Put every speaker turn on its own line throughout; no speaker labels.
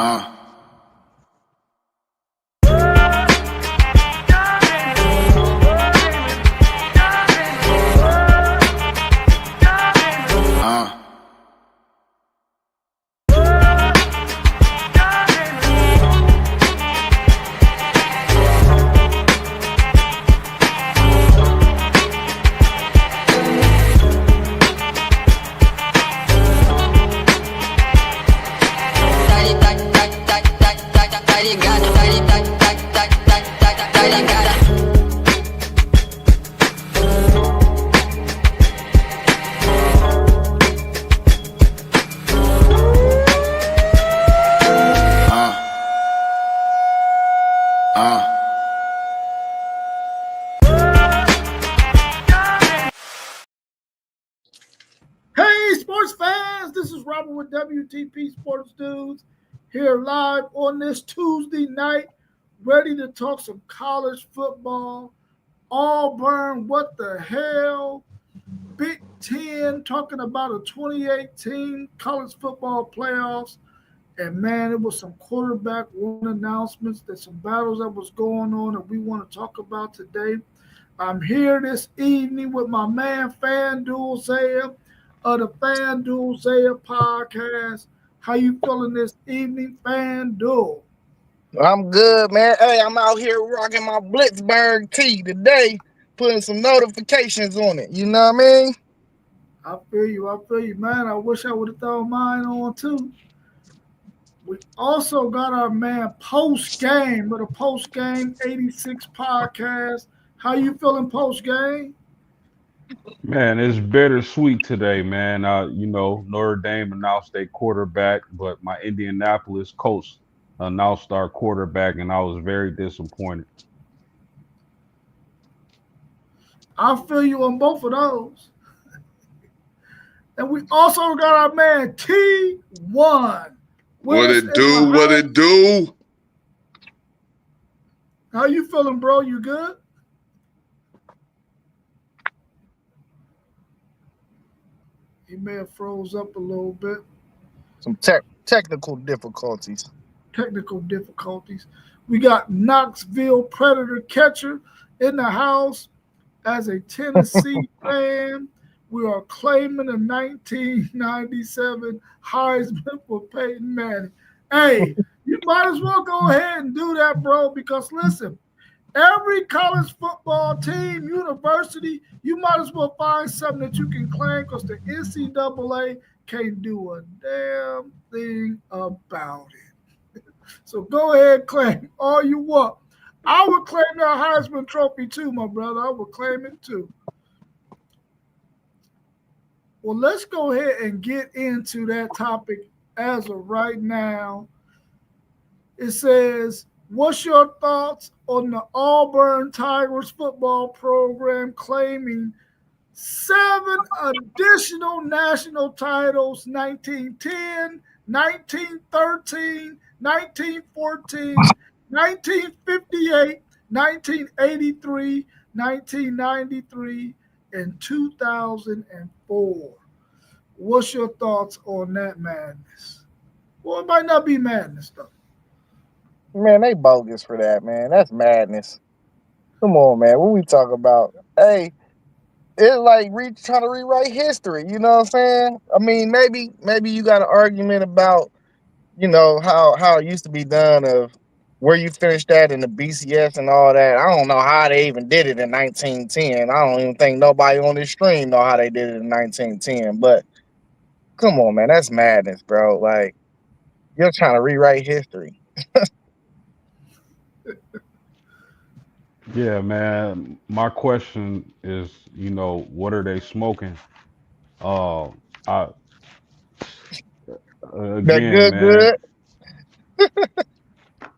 Uh.
Hey, sports fans, this is Robert with WTP Sports Dudes here live on this Tuesday night, ready to talk some college football. Auburn, what the hell? Big Ten talking about a 2018 college football playoffs. And man, it was some quarterback one announcements. There's some battles that was going on that we want to talk about today. I'm here this evening with my man FanDuel Zaya of the FanDuel Zaya podcast. How you feeling this evening, FanDuel?
I'm good, man. Hey, I'm out here rocking my Blitzburg tee today, putting some notifications on it. You know what I mean?
I feel you, man. I wish I would have thrown mine on too. We also got our man Post Game with a Post Game 86 podcast. How you feeling post game?
Man, it's bittersweet today, man. Notre Dame announced their quarterback, but my Indianapolis Colts announced our quarterback, and I was very disappointed.
I feel you on both of those. And we also got our man T1.
What it do?
How you feeling, bro? You good? He may have froze up a little bit.
Some technical difficulties.
We got Knoxville Predator catcher in the house. As a Tennessee fan, we are claiming the 1997 Heisman for Peyton Manning. Hey, you might as well go ahead and do that, bro, because listen, every college football team, university, you might as well find something that you can claim because the NCAA can't do a damn thing about it. So go ahead and claim all you want. I would claim that Heisman Trophy too, my brother. I would claim it too. Well, let's go ahead and get into that topic as of right now. It says, what's your thoughts on the Auburn Tigers football program claiming 7 additional national titles, 1910, 1913, 1914, 1958, 1983, 1993, and 2004. What's your thoughts on that madness? Well, it might not be madness, though.
Man, they bogus for that, man. That's madness. Come on, man. What we talk about? Hey, it's like trying to rewrite history. You know what I'm saying? I mean, maybe you got an argument about, how it used to be done of where you finished that in the BCS and all that. I don't know how they even did it in 1910. I don't even think nobody on this stream know how they did it in 1910. But come on, man, that's madness, bro. Like, you're trying to rewrite history.
Yeah, man. My question is, what are they smoking? Again, man.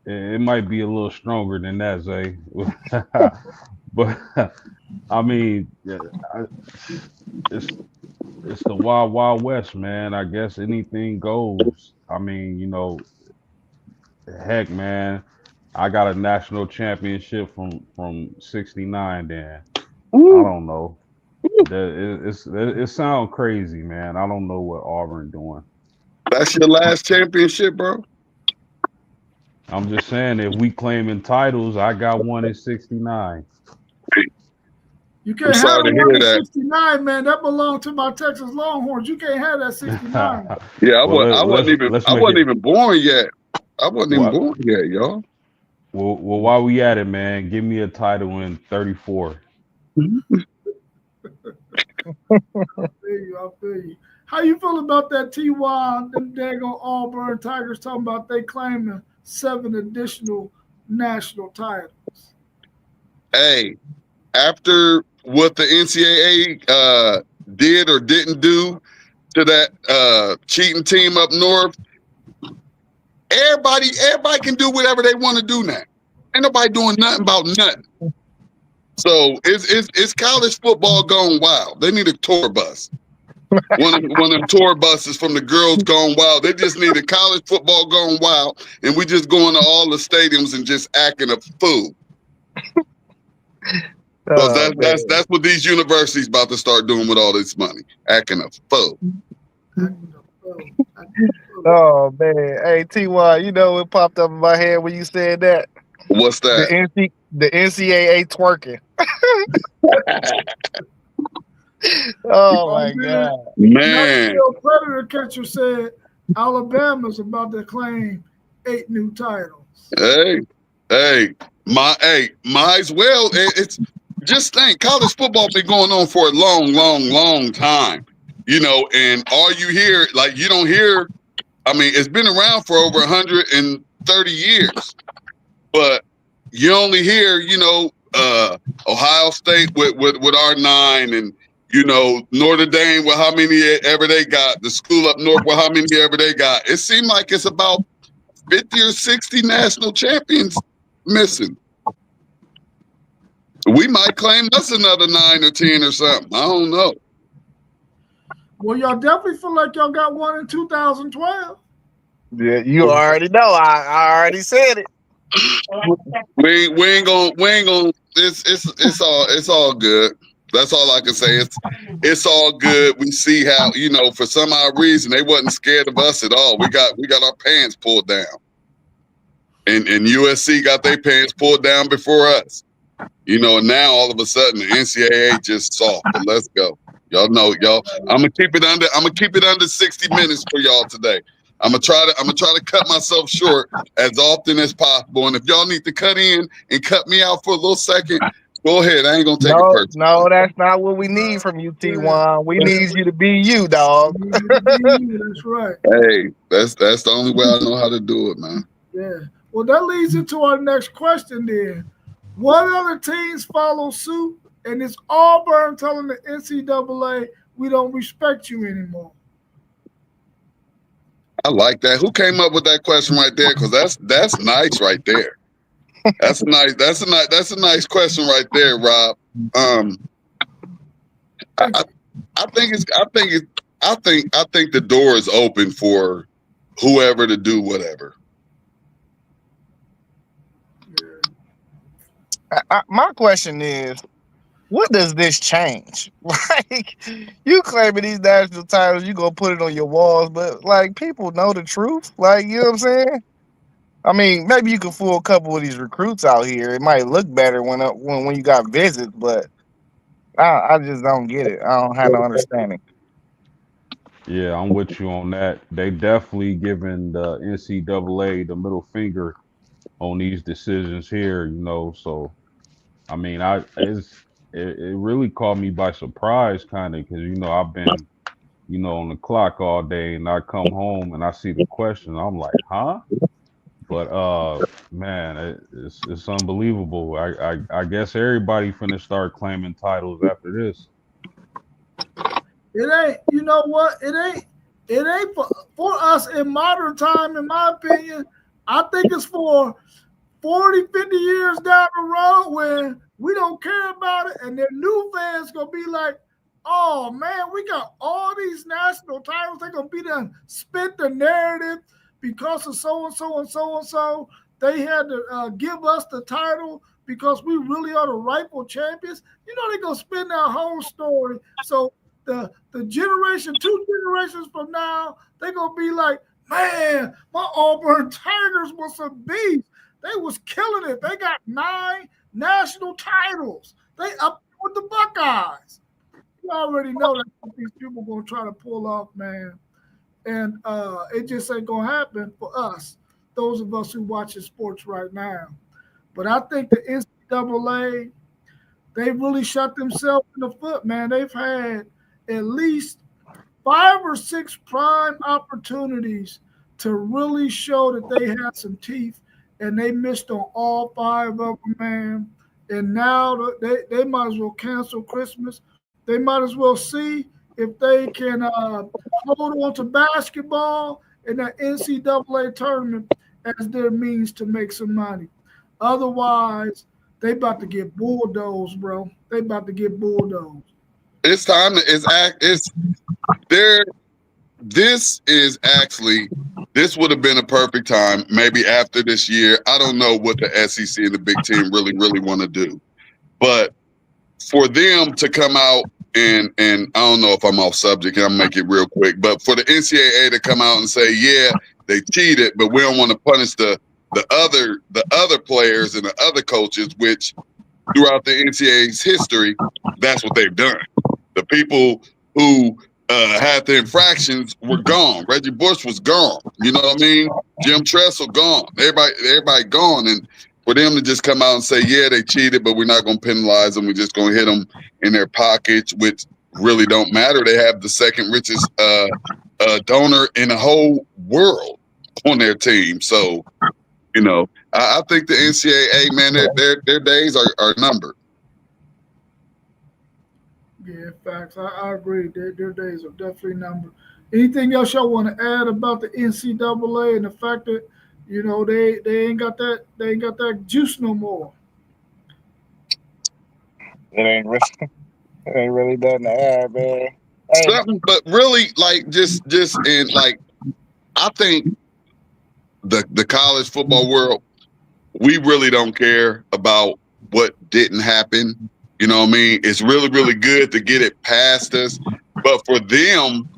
It might be a little stronger than that, Zay. But I mean, it's the wild, wild west, man. I guess anything goes. I mean, heck, man. I got a national championship from '69. Then
Ooh.
I don't know. It sounds crazy, man. I don't know what Auburn doing.
That's your last championship, bro?
I'm just saying, if we claiming titles, I got one in '69.
You can't
I'm
have
sorry
the
to
one
hear
in
that.
69, man. That belonged to my Texas Longhorns. You can't have that 69.
Yeah,
Well,
I wasn't even born yet. I wasn't even born yet, y'all.
Well, while we at it, man, give me a title in '34.
I feel you. How you feel about that T.Y., them daggone Auburn Tigers talking about they claiming 7 additional national titles?
Hey, after what the NCAA did or didn't do to that cheating team up north, everybody can do whatever they want to do now. Ain't nobody doing nothing about nothing. So it's college football gone wild. They need a tour bus. One of them tour buses from the girls gone wild. They just need a college football gone wild, and we just going to all the stadiums and just acting a fool. Because that's what these universities about to start doing with all this money, acting a fool.
Oh man, hey Ty, you know what popped up in my head when you said that?
What's that?
The NCAA twerking. Oh my God,
man!
Predator catcher said Alabama's about to claim 8 new titles.
Might as well. It's just think, college football been going on for a long time, and all you hear, like, you don't hear. I mean, it's been around for over 130 years, but you only hear, Ohio State with R9, and Notre Dame with how many ever they got, the school up north with how many ever they got. It seemed like it's about 50 or 60 national champions missing. We might claim us another 9 or 10 or something. I don't know.
Well, y'all definitely feel like y'all got one in 2012.
Yeah, you already know. I already said it.
We ain't gonna. It's all good. That's all I can say. It's all good. We see how, for some odd reason they wasn't scared of us at all. We got our pants pulled down, and USC got their pants pulled down before us. And now all of a sudden the NCAA just soft. But let's go. Y'all know, y'all. I'm gonna keep it under 60 minutes for y'all today. I'm gonna try to cut myself short as often as possible. And if y'all need to cut in and cut me out for a little second, go ahead. I ain't gonna take it personal.
No, that's not what we need from you, T1. We need you to be you, dog.
That's right.
Hey, that's the only way I know how to do it, man.
Yeah. Well, that leads into our next question then. What other teams follow suit? And it's Auburn telling the NCAA, we don't respect you anymore.
I like that. Who came up with that question right there? Because that's nice right there. That's a nice question right there, Rob. I think the door is open for whoever to do whatever.
My question is, what does this change? Like, you claiming these national titles, you gonna put it on your walls, but like, people know the truth. Like, you know what I'm saying? I mean, maybe you can fool a couple of these recruits out here. It might look better when you got visits, but I just don't get it. I don't have no understanding.
Yeah, I'm with you on that. They definitely giving the NCAA the middle finger on these decisions here, So, I mean, it really caught me by surprise, kind of, because I've been, on the clock all day, and I come home and I see the question, I'm like, huh? But man, it's unbelievable. I guess everybody finna start claiming titles after this.
It ain't, you know what? It ain't for us in modern time, in my opinion. I think it's for 40, 50 years down the road when we don't care about it, and their new fans gonna be like, oh man, we got all these national titles. They're gonna be done spit the narrative because of so and so and so and so. They had to give us the title because we really are the rightful champions. They're gonna spin that whole story. So the generation, 2 generations from now, they're gonna be like, Man, my Auburn Tigers was some beast. They was killing it. They got 9 national titles. They up with the Buckeyes. You already know that's what these people gonna try to pull off, man. And it just ain't gonna happen for us, those of us who watching sports right now. But I think the NCAA, they really shot themselves in the foot, man. They've had at least 5 or 6 prime opportunities to really show that they had some teeth, and they missed on all 5 of them, man. And now they might as well cancel Christmas. They might as well see if they can hold on to basketball in that NCAA tournament as their means to make some money. Otherwise, they about to get bulldozed, bro. They about to get bulldozed.
It's time to it's there. This would have been a perfect time. Maybe after this year, I don't know what the SEC and the Big Ten really want to do, but for them to come out and I don't know if I'm off subject, and I'll make it real quick, but for the NCAA to come out and say, yeah, they cheated, but we don't want to punish the other players and the other coaches, which throughout the NCAA's history, that's what they've done. The people who had the infractions were gone. Reggie Bush was gone. You know what I mean? Jim Tressel gone. Everybody gone. And for them to just come out and say, yeah, they cheated, but we're not going to penalize them. We're just going to hit them in their pockets, which really don't matter. They have the second richest donor in the whole world on their team. So, you know, I think the NCAA, man, their days are numbered.
Yeah, facts. I agree. Their days are definitely numbered. Anything else y'all want to add about the NCAA and the fact that, you know, they ain't got that juice no more?
It ain't really nothing to add, man. Hey.
Something, but really, like just in like, I think the college football world, we really don't care about what didn't happen. You know what I mean? It's really, really good to get it past us. But for them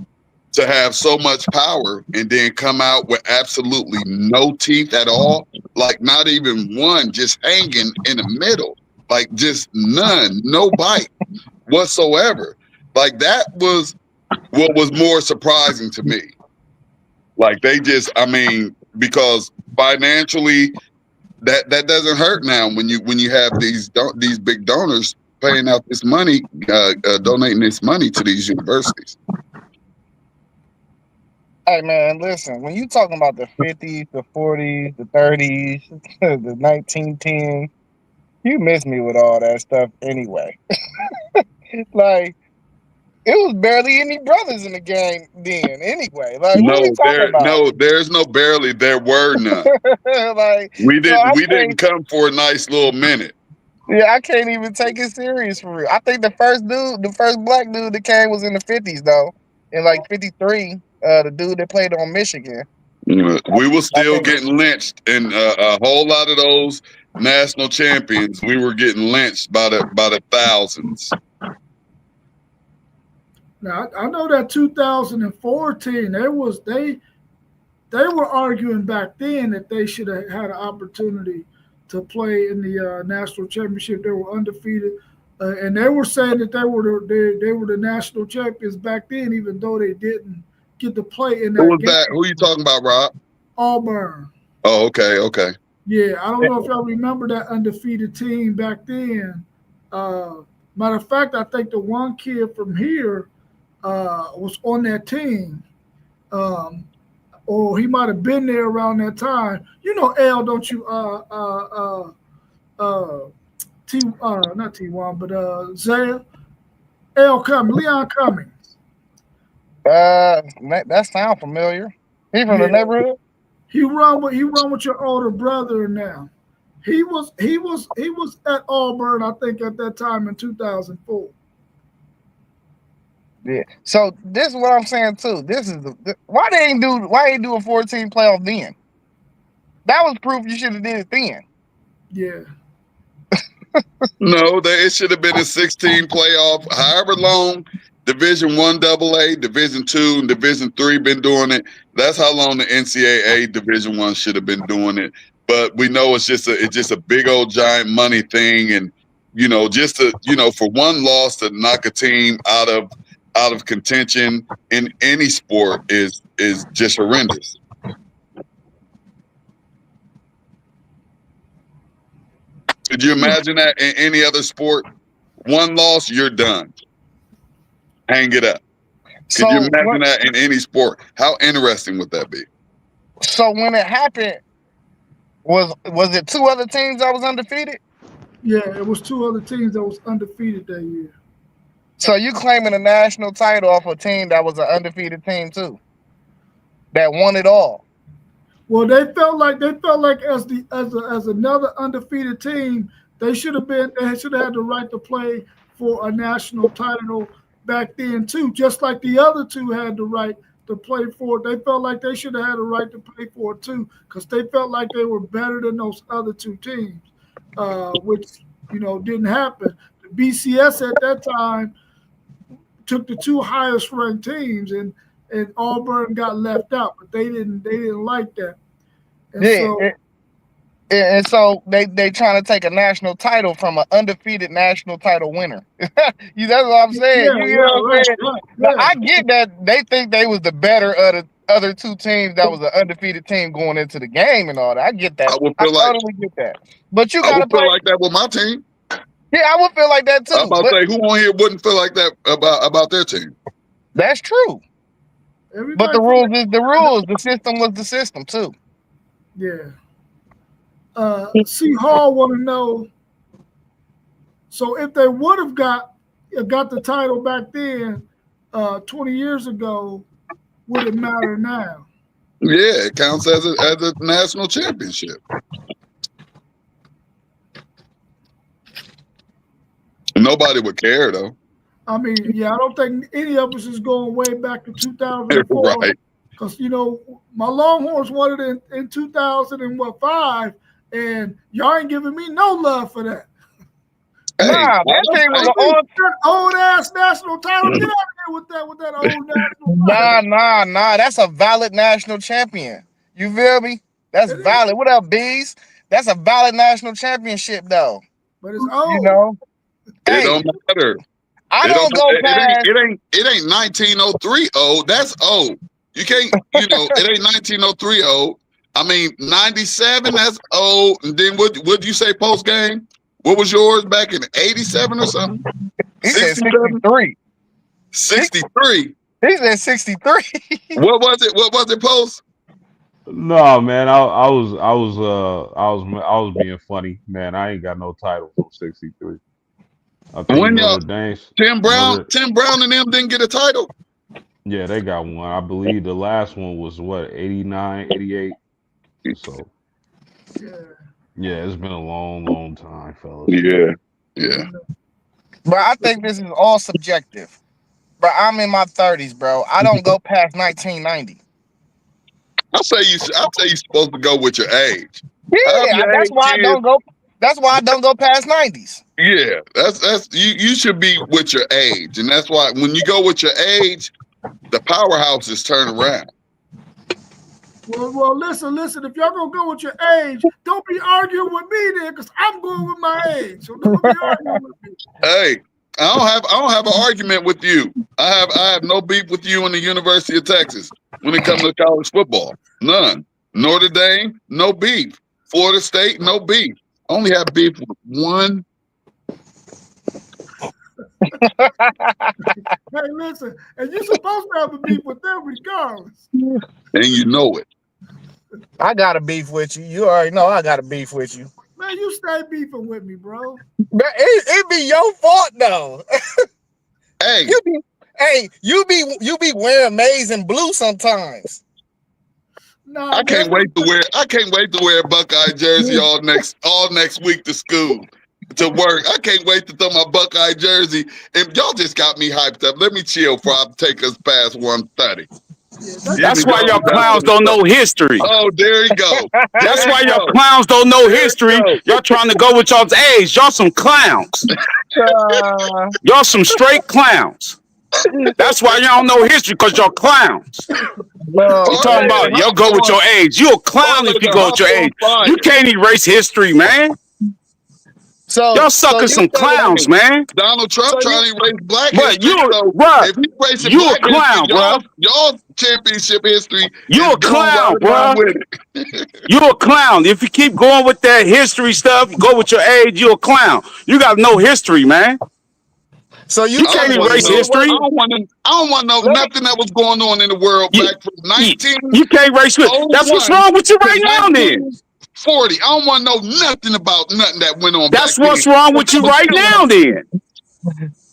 to have so much power and then come out with absolutely no teeth at all, like not even one, just hanging in the middle, like just none, no bite whatsoever. Like that was what was more surprising to me. Like they just, I mean, because financially, that doesn't hurt now when you have these big donors paying out this money, donating this money to these universities.
Hey man, listen, when you talking about the 50s, the 40s, the 30s, the 1910s, you miss me with all that stuff anyway. Like, it was barely any brothers in the gang then anyway. Like, what are we talking about?
No, there's no barely, there were none.
Like,
we didn't come for a nice little minute.
Yeah, I can't even take it serious for real. I think the first black dude that came was in the 50s though. In like 53, the dude that played on Michigan.
We were still getting lynched, and a whole lot of those national champions, we were getting lynched by the thousands.
Now I know that 2014, they were arguing back then that they should have had an opportunity to play in the national championship. They were undefeated, and they were saying that they were the national champions back then, even though they didn't get to play in that.
Who was
game.
that? Who are you talking about, Rob?
Auburn.
Oh, okay.
Yeah, I don't know if y'all remember that undefeated team back then. Matter of fact, I think the one kid from here was on that team. Or he might have been there around that time. You know, L, don't you? Not T1, but Zaya, Leon Cummings.
That sounds familiar. He from the neighborhood.
He run with your older brother now. He was at Auburn, I think, at that time in 2004.
Yeah. So this is what I'm saying too. This is why they ain't do a 14 playoff then. That was proof you should have did it then.
Yeah.
No, it should have been a 16 playoff, however long Division I AA, Division II, and Division III been doing it. That's how long the NCAA Division I should have been doing it. But we know it's just a big old giant money thing, and just for one loss to knock a team out of contention in any sport is just horrendous. Could you imagine that in any other sport? One loss, you're done. Hang it up. Could you imagine that in any sport? How interesting would that be?
So when it happened, was it 2 other teams that was undefeated?
Yeah, it was 2 other teams that was undefeated that year.
So you claiming a national title off a team that was an undefeated team too, that won it all?
Well, they felt like as another undefeated team, they should have had the right to play for a national title back then too, just like the other 2 had the right to play for it. They felt like they should have had a right to play for it too, because they felt like they were better than those other 2 teams, which didn't happen. The BCS at that time took the 2 highest ranked teams, and Auburn got left out, but they didn't like that.
And so they trying to take a national title from an undefeated national title winner. That's what I'm saying. Right. I get that they think they was the better of the other 2 teams that was an undefeated team going into the game and all that. I get that. I totally get that. But you gotta
feel like that with my team.
Yeah, I would feel like that too.
I'm about to say, who on here wouldn't feel like that about their team?
That's true. But the rules is the rules. The system was the system too.
Yeah. C. Hall want to know. So if they would have got the title back then, 20 years ago, would it matter now?
Yeah, it counts as a national championship. Nobody would care though.
I mean, yeah, I don't think any of us is going way back to 2004.
Right.
Because my Longhorns won it in 2005, and y'all ain't giving me no love for that.
Hey, that thing was an
old ass national title. Get out of here with that old national title.
Nah. That's a valid national champion. You feel me? That's valid. What up, Bees? That's a valid national championship, though.
But it's old.
It don't matter.
I don't go past.
It ain't 1903 old. That's old. You can't. It ain't 1903 old. I mean, 97. That's old. And then what you say post game? What was yours back in 87 or something?
He said 63.
63.
He said 63.
What was it? What was it, post?
No, man. I was being funny, man. I ain't got no title from 63. I think
when
Tim
Brown and them didn't get a title.
Yeah, they got one. I believe the last one was 89, 88. So yeah, it's been a long time, fellas.
Yeah.
But I think this is all subjective. But I'm in my 30s, bro. I don't go past 1990.
I'll say you're supposed to go with your age.
Yeah, that's why I don't go. That's why I don't go past 90s.
Yeah, that's you should be with your age, and that's why when you go with your age, the powerhouses turn around.
Well, listen. If y'all gonna go with your age, don't be arguing with me then, because I'm going with my age. So don't be arguing with me.
Hey, I don't have an argument with you. I have no beef with you in the University of Texas when it comes to college football. None. Notre Dame, no beef. Florida State, no beef. Only have beef with one.
Hey, listen, and you're supposed to have a beef with them regardless.
And you know it.
I got a beef with you. You already know I got a beef with you.
Man, you stay beefing with me, bro.
It be your fault though.
Hey,
you be wearing maize and blue sometimes.
Nah,
I can't wait to wear a Buckeye jersey all next week to school, to work. I can't wait to throw my Buckeye jersey. And y'all just got me hyped up. Let me chill before I take us past 1:30.
That's why y'all clowns don't know history.
Oh, there you go.
That's why y'all clowns don't know history. Y'all trying to go with y'all's age. Y'all some clowns. Y'all some straight clowns. That's why y'all don't know history, because y'all clowns.
No,
You talking about y'all go with your age. You a clown if you go with your age. You can't erase history, man.
so
Y'all suckers some clowns, man.
Donald Trump trying to erase black
But
history.
you,
So
bruh,
if you erasing
you a
black
clown,
history,
bruh.
y'all championship history.
You
is
a
going
clown,
right along
bruh.
with it.
You a clown. If you keep going with that history stuff, go with your age, you a clown. You got no history, man.
So
You can't erase history.
I don't want to know nothing that was going on in the world back from
You can't erase it. That's what's wrong with you right now, then.
40. I don't want to know nothing about nothing that went on.
That's
back
what's
then.
wrong with you right now, then.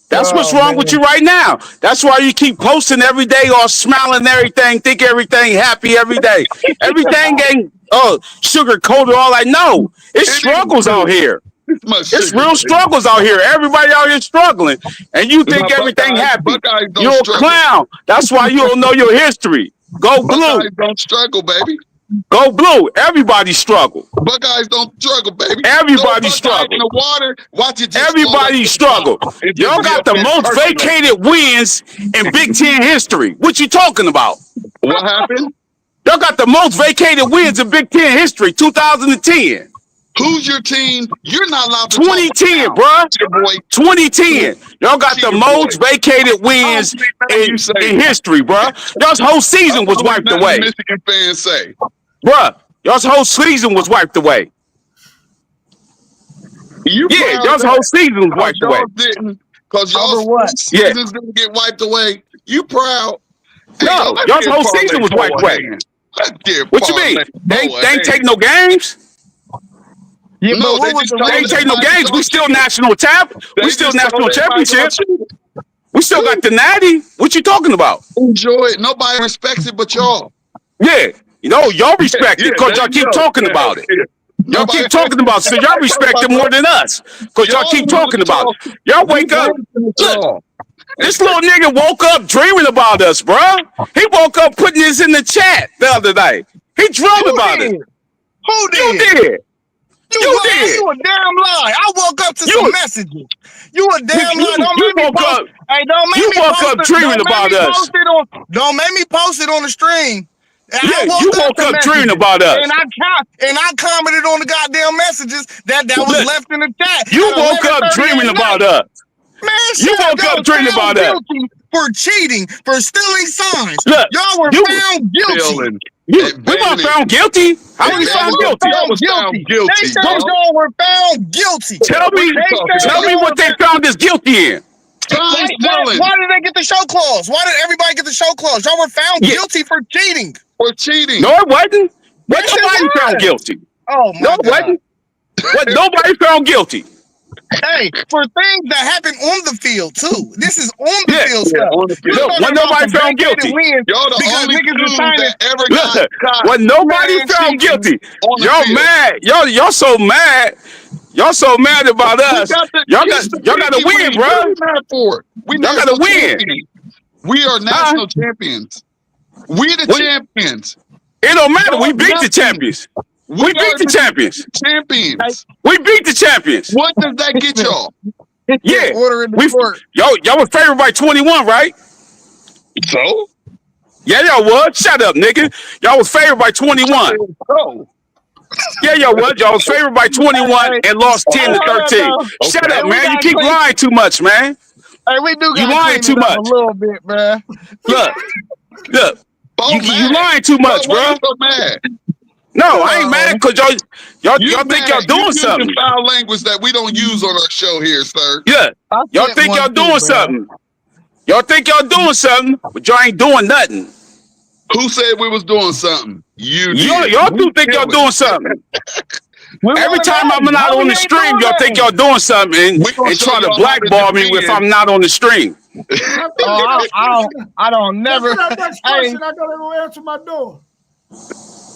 That's what's wrong with you right now. That's why you keep posting every day, all smiling and everything, think everything happy every day. Everything ain't sugar coated. All I know, it's struggles out here. It's real struggles out here. Everybody out here struggling, and you think everything happy. You're a clown. That's why you don't know your history. Go blue.
Buckeyes don't struggle, baby.
Go blue. Everybody struggle.
Buckeyes don't struggle, baby.
Everybody struggle.
In the water, watch it.
Everybody struggle. Y'all got the most vacated wins in Big Ten history. What you talking about?
What happened?
Y'all got the most vacated wins in Big Ten history, 2010.
Who's your team? You're not allowed to
2010, bruh. 2010. Y'all got the most vacated wins in history, bruh. Y'all's whole season was wiped away.
Michigan fans say,
bruh, y'all's whole season was wiped away. Y'all's whole season was wiped away.
Because y'all's seasons didn't get wiped away. You proud?
No, y'all's whole season was wiped away. What you mean? They ain't take no games?
Yeah, no,
they ain't take no games. We still national We still national championship. We still got the natty. What you talking about?
Enjoy it. Nobody respects it but y'all.
Yeah, y'all respect it because y'all keep talking about it. Y'all keep talking about it, so y'all respect it more than us because y'all keep talking about it. Y'all wake up. Look, this little nigga woke up dreaming about us, bro. He woke up putting this in the chat the other night. He dreamed about it.
Who did?
You did.
You did. You a damn lie. I woke up to some messages. You a damn lie. Don't make me post. Hey, don't make me
woke up dreaming about us.
Don't make me post it on the stream.
Yeah, you woke up dreaming about us.
And I commented on the goddamn messages that was left in the chat.
You woke up dreaming about us.
Man,
you woke up dreaming about us.
For cheating, for stealing signs.
Look,
y'all were found guilty.
We weren't found guilty. How were we found guilty?
They said y'all were found guilty.
Tell me what they found us guilty in.
Why did they get the show clause? Why did everybody get the show clause? Y'all were found guilty for cheating.
For cheating.
No, it wasn't. Nobody found guilty.
Oh my God.
It wasn't. Nobody found guilty.
Hey, for things that happen on the field too. This is on the field stuff.
On the field.
When nobody found guilty.
Y'all the only team that ever got caught.
When nobody found guilty. Y'all mad. Y'all so mad. Y'all so mad about us. Y'all got to win, bro. Y'all got to win.
We are national champions. We the champions.
It don't matter. We beat the champions. We beat the champions. We beat the champions.
What does that get y'all?
Yeah. Y'all were favored by 21, right?
So?
Yeah, y'all was. Shut up, nigga. Y'all was favored by 21. Yeah, y'all was. Y'all was favored by 21 and lost 10 to 13. Shut up, man. You keep lying too much, man.
Hey, we do got
you lying too much.
A little bit, man.
Look. You lying too much, bro.
So mad?
No, I ain't mad because y'all think y'all doing something.
Foul language that we don't use on our show here, sir.
Yeah, y'all think y'all doing something. Y'all think y'all doing something, but y'all ain't doing nothing.
Who said we was doing something? You did.
Y'all do think y'all doing something. Every time I'm not on the stream, y'all think y'all doing something and try to blackball me if I'm not on the stream.
I don't never.
That's my next question. I gotta go answer my door.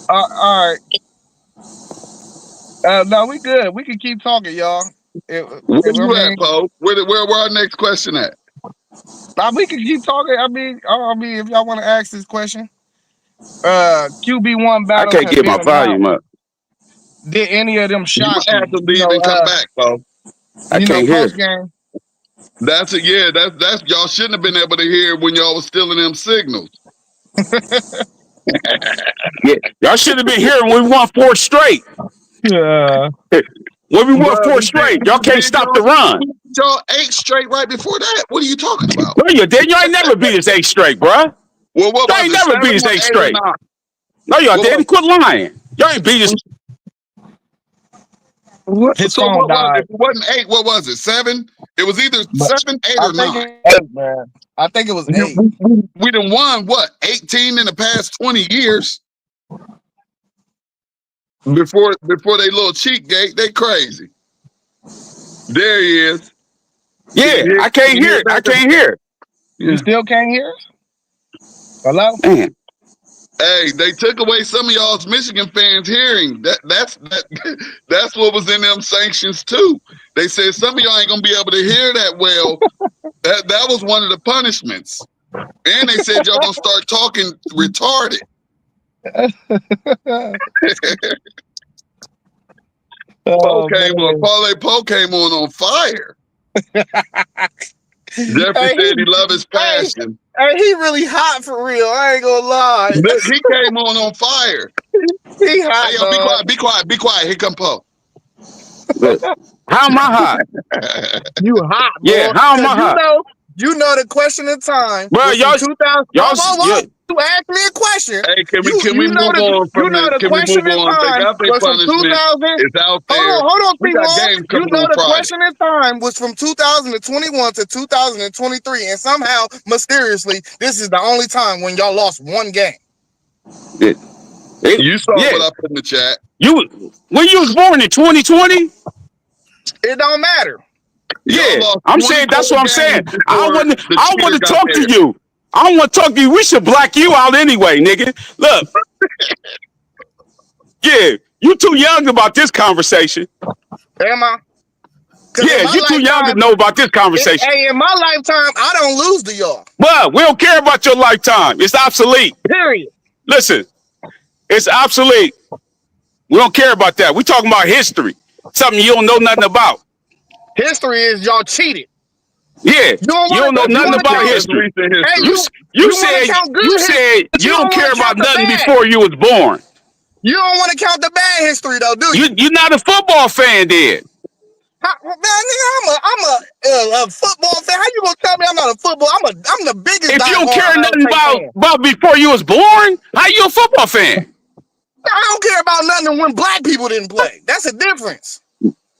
All right. No, we good. We can keep talking, y'all.
Where you at, Poe? Where our next question at?
We can keep talking. I mean, if y'all want to ask this question, QB1 battle.
I can't get my volume up.
Did any of them shock
you? Have to leave and come back, Poe.
I can't hear.
That's it. Yeah, that's y'all shouldn't have been able to hear when y'all was stealing them signals.
Yeah, y'all should have been here when we won 4 straight.
Yeah.
When we won 4 straight, y'all can't stop the run.
Y'all 8 straight right before that. What are you talking about?
No, you didn't. Y'all ain't never beat us 8 straight, bruh.
Well, what
Y'all ain't
was it?
never beat us 8 straight. No, y'all didn't. Quit lying. Y'all ain't beat us.
His
So
phone
what was
died.
it? If it wasn't 8, what was it? 7? It was either 7, 8,
I
or
think
9.
8, man. I think it was 8.
We done won what 18 in the past 20 years. Before they little cheat gate, they crazy. There he is.
Yeah, I can't hear it. I can't hear it.
You still can't hear us? Hello?
Man.
Hey, they took away some of y'all's Michigan fans' hearing. That's what was in them sanctions too. They said some of y'all ain't gonna be able to hear that well. That was one of the punishments. And they said y'all gonna start talking retarded. Parlay Poe came on fire. Jeffrey said he loved his passion.
Hey, he really hot for real. I ain't gonna lie.
Look, he came on fire.
He hot.
Hey, yo, be quiet. Here come Poe.
How am I hot?
You hot, bro.
Yeah, how am I hot?
You know the question of time.
Bro, y'all
2000. You asked me a question.
Hey, can we move on from the question of time? They got their punishment. It's out there.
Hold on,
we got games coming on
the
Friday.
question of time was from 2021 to 2023, and somehow, mysteriously, this is the only time when y'all lost one game.
You saw what I put in the chat.
When you was born in 2020?
It don't matter.
Yeah, I'm saying that's what I'm saying. I want to talk to you. I don't want to talk to you. We should black you out anyway, nigga. Look. Yeah, you too young about this conversation.
Am I?
Yeah, you too young to know about this conversation.
Hey, in my lifetime, I don't lose to y'all.
But we don't care about your lifetime. It's obsolete.
Period.
Listen, it's obsolete. We don't care about that. We talking about history. Something you don't know nothing about.
History is y'all cheated.
Yeah, you don't know nothing about history. Hey, you said you don't care about nothing before you was born.
You don't want to count the bad history though, do you?
You're not a football fan, then.
Man, nigga, I'm a football fan. How you gonna tell me I'm not a football? I'm the biggest.
If you don't care nothing about before you was born, how you a football fan?
I don't care about nothing when black people didn't play. That's a difference.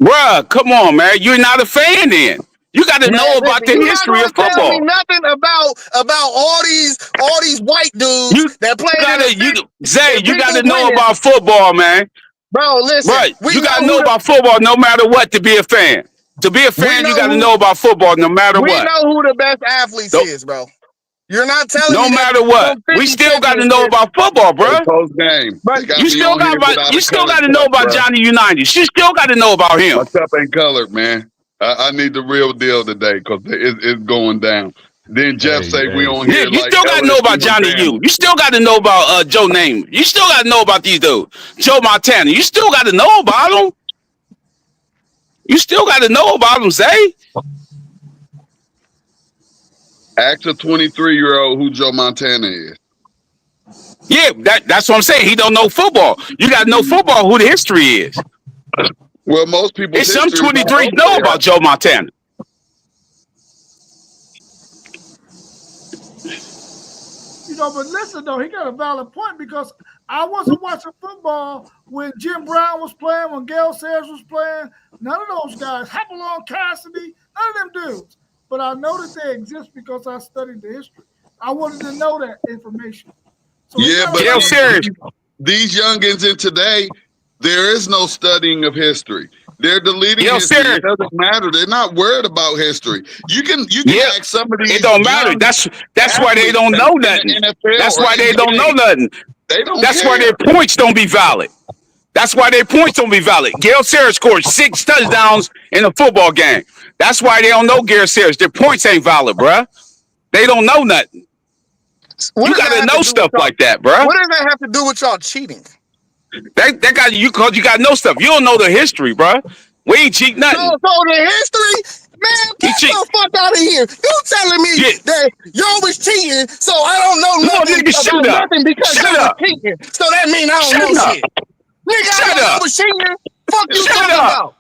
Bruh, come on, man. You're not a fan then. You got to know about the history of football.
Tell me nothing about all these white dudes that play.
Zay, you got to know about football, man.
Bro, listen.
Right. You got to know about football no matter what to be a fan. To be a fan, you got to know about football no matter what.
We know who the best athletes is, bro. You're not telling me.
No matter what, we still got to know about football, bro.
Post game.
But you still got to know about Johnny Unitas. You still got to know about him.
My cup ain't colored, man. I need the real deal today because it's going down. Then Jeff say we on here.
You still got to know about Johnny U. You still got to know about Joe Namath. You still got to know about these dudes. Joe Montana. You still got to know about them. You still got to know about them, Zay.
Ask a 23-year-old who Joe Montana is.
Yeah, that's what I'm saying. He don't know football. You got to know football, who the history is.
Well, most people.
It's some 23 know about Joe Montana.
You know, but listen though, he got a valid point because I wasn't watching football when Jim Brown was playing, when Gale Sayers was playing. None of those guys, Hopalong Cassidy, none of them dudes. But I know that they exist because I studied the history. I wanted to know that information. So
yeah, but these youngins in today, there is no studying of history. They're deleting history. It doesn't matter. They're not worried about history. You can ask somebody.
It don't matter. That's why they don't know nothing. That's why they don't know nothing. That's why their points don't be valid. That's why their points don't be valid. Gale Sayers scored 6 touchdowns in a football game. That's why they don't know Gale Sayers. Their points ain't valid, bruh. They don't know nothing. You got to know stuff like that, bruh.
What does that have to do with y'all cheating?
That got you got to know stuff. You don't know the history, bruh. We ain't cheat nothing.
So the history, Man,
He
get
cheat.
the fuck out of here. You telling me
Yeah.
that y'all was cheating, so I don't know
No,
nothing
nigga, shut
about
up.
nothing because
Shut
y'all was
up.
cheating. So that means I don't
Shut
know
up.
shit. Nigga, I
Shut
know y'all
up.
was cheating. Fuck you
Shut
talking
up.
about.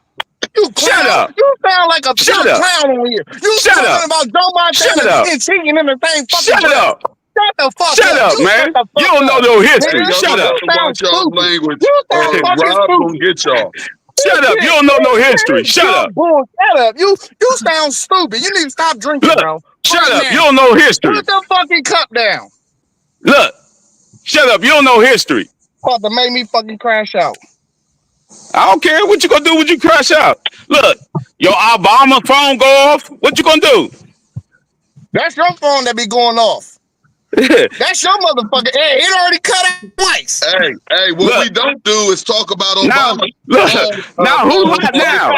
You clown.
Shut up.
You sound like a
Shut
pure
up.
clown on here. You
Shut
talking
up.
about Joe
Shut
Montana
up.
and cheating in the same fucking
Shut
breath.
up.
Shut the fuck
Shut
up.
up,
You shut
man.
the
You
fuck
don't know
up.
no
Hey,
history.
Nigga,
y'all
Shut
gonna
up.
have
you
to
sound
watch y'all's
stupid.
language.
You sound fucking
Rob gonna
stupid.
get y'all.
Shut up. You don't know no history. Shut up.
Shut up. You sound stupid. You need to stop drinking,
Look.
bro.
Shut
Right
up. You
now.
don't know history.
Put the fucking cup down.
Look. Shut up. You don't know history.
About to make me fucking crash out.
I don't care. What you gonna do when you crash out? Look. Your Obama phone go off. What you gonna do?
That's your phone that be going off. That's your motherfucking. Hey, it already cut out twice.
Hey, what we don't do is talk about
Now,
Obama.
now who hot now?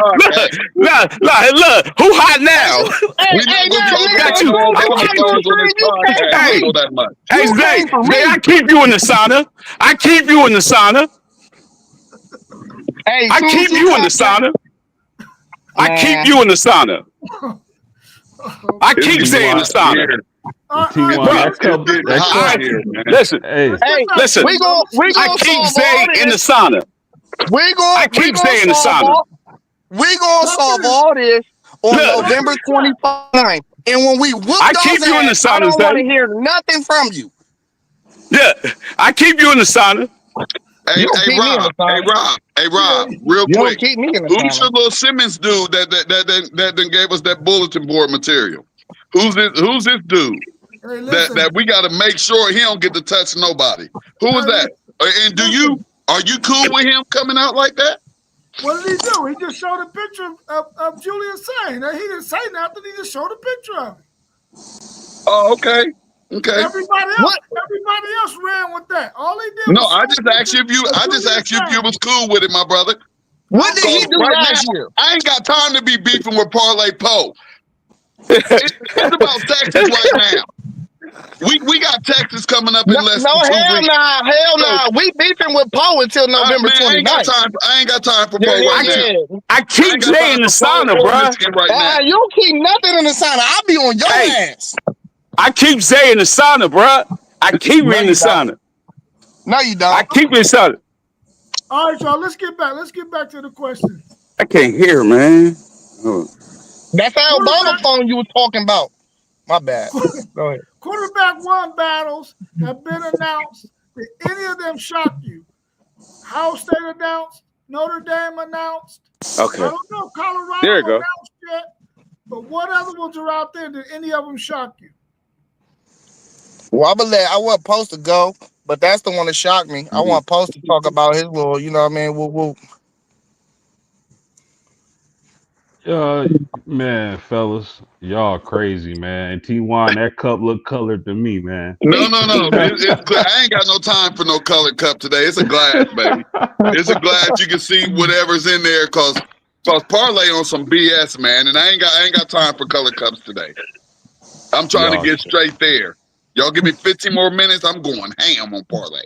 Look, who hot now?
Hey,
We're not gonna
now,
talk
nigga,
Got
about
you.
as
no
soon as
I
you
Obama
keep
got your
phones on this
dream, you came
podcast.
for
I
Hey,
me.
know that much.
hey,
You
Zay,
came for me.
I keep you in the sauna. I keep you in the sauna.
Hey,
I
soon as
keep you in the sauna. I keep you in the sauna. I keep saying the sauna.
T1, that cup,
Getting
that
hot
cup.
here, man.
Listen,
Hey,
Hey,
listen.
we gonna
I keep
solve
Zay
all
in the
this.
sauna.
We
I keep saying the sauna.
solve all this on
Look,
November 29th. And when we whoop
I
y'all's
keep you in the
ass, I
sauna,
don't want to
Zay.
hear nothing from you.
Yeah, I keep you in the sauna.
Hey,
You don't keep me in the sauna.
Rob, real
You don't
quick.
keep me in the
Who's
sauna.
the little Simmons dude that then gave us that bulletin board material? Who's this dude
Hey, listen.
that we got to make sure he don't get to touch nobody? Who is that? And are you cool with him coming out like that?
What did he do? He just showed a picture of Julius saying that he didn't say nothing. He just showed a picture of him.
Oh, okay.
Everybody else ran with that. All he did
No,
was
I just asked you if you was cool with it, my brother.
What did he do
Right
last
now,
year?
I ain't got time to be beefing with Parlay Poe. It's about Texas right now. We got Texas coming up in less than 2 weeks.
Hell nah. We beefing with Poe until November 29th.
I ain't got time for Poe right now.
I keep saying the sauna, bro.
Right now.
You don't keep nothing in the sauna. I'll be on your ass.
I keep saying the sauna, bro. I keep in the sauna.
No, you don't.
I keep in the sauna.
All right, y'all. Let's get back to the question.
I can't hear, man.
That's how Obama phone you was talking about. My bad. Go ahead.
Quarterback one battles have been announced. Did any of them shock you? Ohio State announced. Notre Dame announced.
Okay.
I don't know. Colorado
There you go.
announced yet. But what other ones are out there? Did any of them shock you?
Well, I want Post to go, but that's the one that shocked me. I want Post to talk about his little, you know what I mean? Woo.
Man, fellas, y'all crazy, man. And T1, that cup look colored to me, man.
No. I ain't got no time for no colored cup today. It's a glass, baby. It's a glass. You can see whatever's in there because Parlay on some BS, man. And I ain't got time for colored cups today. I'm trying to get straight there. Y'all give me 15 more minutes. I'm going ham on Parlay.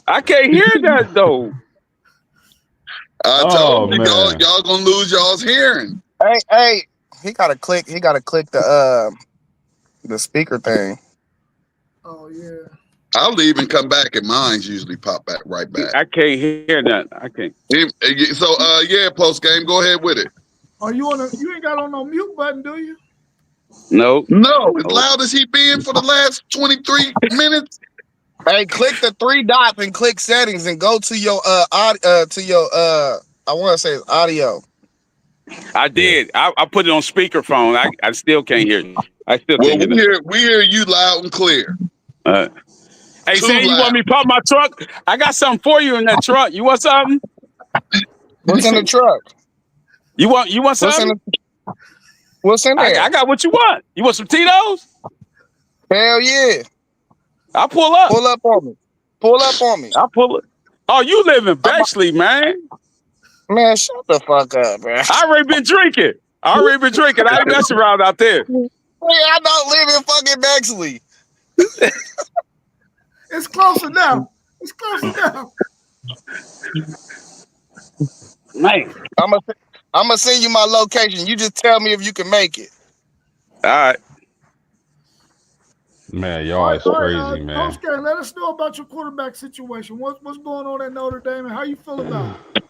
I can't hear that though.
I told you y'all gonna lose y'all's hearing.
Hey, he gotta click the speaker thing.
Oh yeah.
I'll leave and come back, and mine's usually pop back right back.
I can't hear that. I can't.
So yeah, post game. Go ahead with it.
Are you you ain't got on no mute button, do you?
No, as loud as he been for the last 23 minutes.
Hey, click the 3 dots and click settings and go to your I want to say audio.
I did. I put it on speakerphone. I still can't hear you. I still can't hear.
We hear you loud and clear.
Hey, say you want me to pop my truck? I got something for you in that truck. You want something?
What's in the truck?
You want something?
What's in there?
I got what you want. You want some Tito's?
Hell yeah.
I'll pull up.
Pull up on me.
I'll pull it. Oh, you live in Bexley, man.
Man, shut the fuck up, bro.
I already been drinking. I ain't messing around out there.
Hey, I don't live in fucking Bexley.
It's close enough.
Man.
I'm gonna send you my location. You just tell me if you can make it.
All right.
Man, y'all is crazy, man.
Coach K, let us know about your quarterback situation. What's going on at Notre Dame and how you feel about it?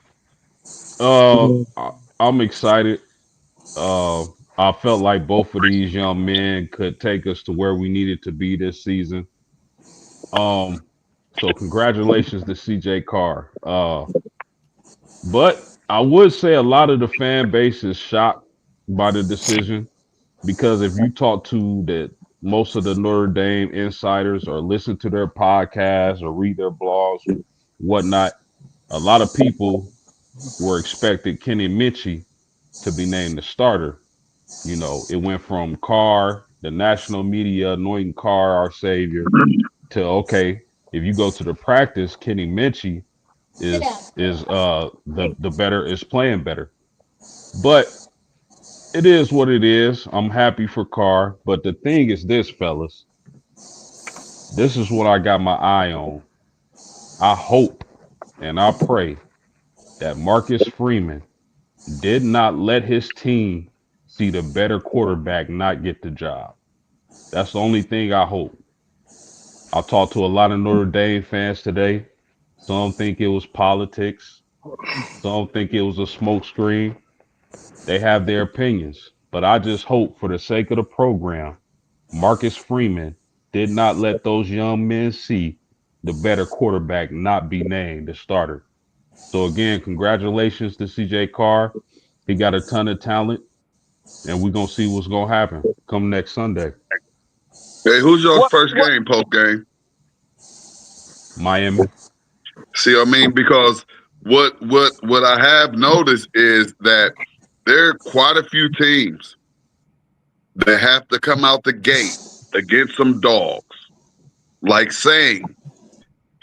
I'm excited. I felt like both of these young men could take us to where we needed to be this season. So congratulations to CJ Carr. But I would say a lot of the fan base is shocked by the decision because if you talk to most of the Notre Dame insiders or listen to their podcasts or read their blogs, whatnot, a lot of people were expecting Kenny Minchey to be named the starter. You know, it went from Carr, the national media anointing Carr our savior, to okay, if you go to the practice, Kenny Minchey is the better is playing better. But it is what it is. I'm happy for Carr. But the thing is this, fellas, this is what I got my eye on. I hope and I pray that Marcus Freeman did not let his team see the better quarterback not get the job. That's the only thing I hope. I talked to a lot of Notre Dame fans today. Some think it was politics. Some think it was a smokescreen. They have their opinions. But I just hope for the sake of the program, Marcus Freeman did not let those young men see the better quarterback not be named the starter. So again, congratulations to CJ Carr. He got a ton of talent, and we're going to see what's going to happen come next Sunday.
Hey, who's your first game, post game?
Miami.
See, I mean, because what I have noticed is that there are quite a few teams that have to come out the gate against some dogs. Like saying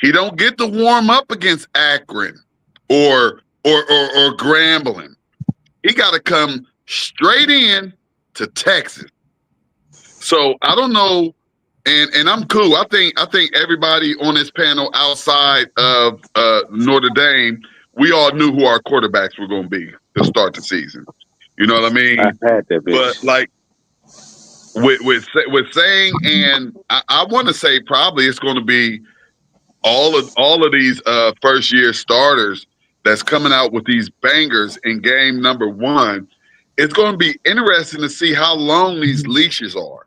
he don't get to warm up against Akron or Grambling. He got to come straight in to Texas. So I don't know, and I'm cool. I think everybody on this panel outside of Notre Dame, we all knew who our quarterbacks were going to be to start the season. You know what I mean?
I had that bitch.
But like with saying, and I want to say probably it's going to be all of these first year starters that's coming out with these bangers in game number one. It's going to be interesting to see how long these leashes are.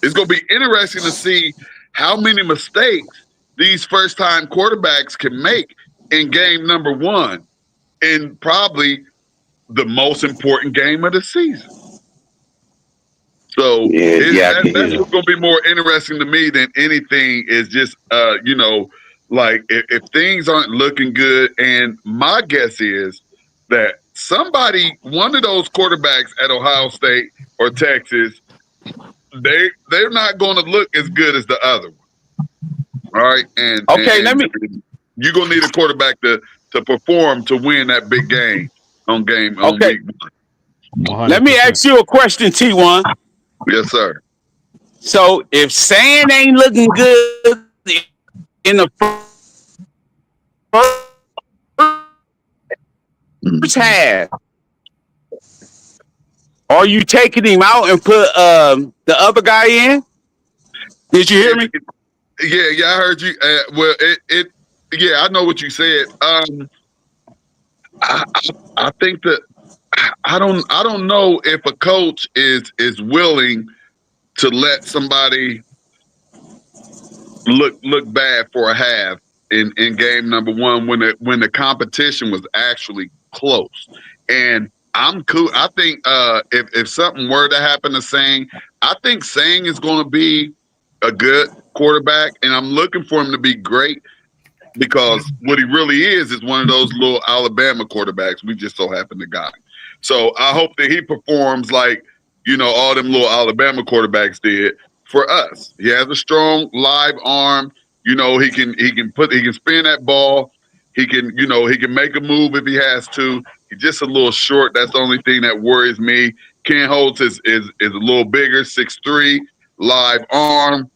It's going to be interesting to see how many mistakes these first-time quarterbacks can make in game number one in probably the most important game of the season. So that's what's going to be more interesting to me than anything is just, like if things aren't looking good. And my guess is that one of those quarterbacks at Ohio State or Texas, they're not going to look as good as the other one. All right. And you're going to need a quarterback to perform to win that big game on week one.
Let me ask you a question, T1.
Yes, sir.
So if Sand ain't looking good in the first half, are you taking him out and put the other guy in? Did you hear me?
Yeah, I heard you. Well, I know what you said. I think that I don't know if a coach is willing to let somebody look bad for a half in game number one when the competition was actually close. And I'm cool. I think if something were to happen to Sang, I think Sang is going to be a good quarterback, and I'm looking for him to be great because what he really is one of those little Alabama quarterbacks. We just so happen to got him. So I hope that he performs like, all them little Alabama quarterbacks did for us. He has a strong live arm. He can spin that ball. He can make a move if he has to. He's just a little short. That's the only thing that worries me. Ken Holtz is a little bigger, 6'3", live arm,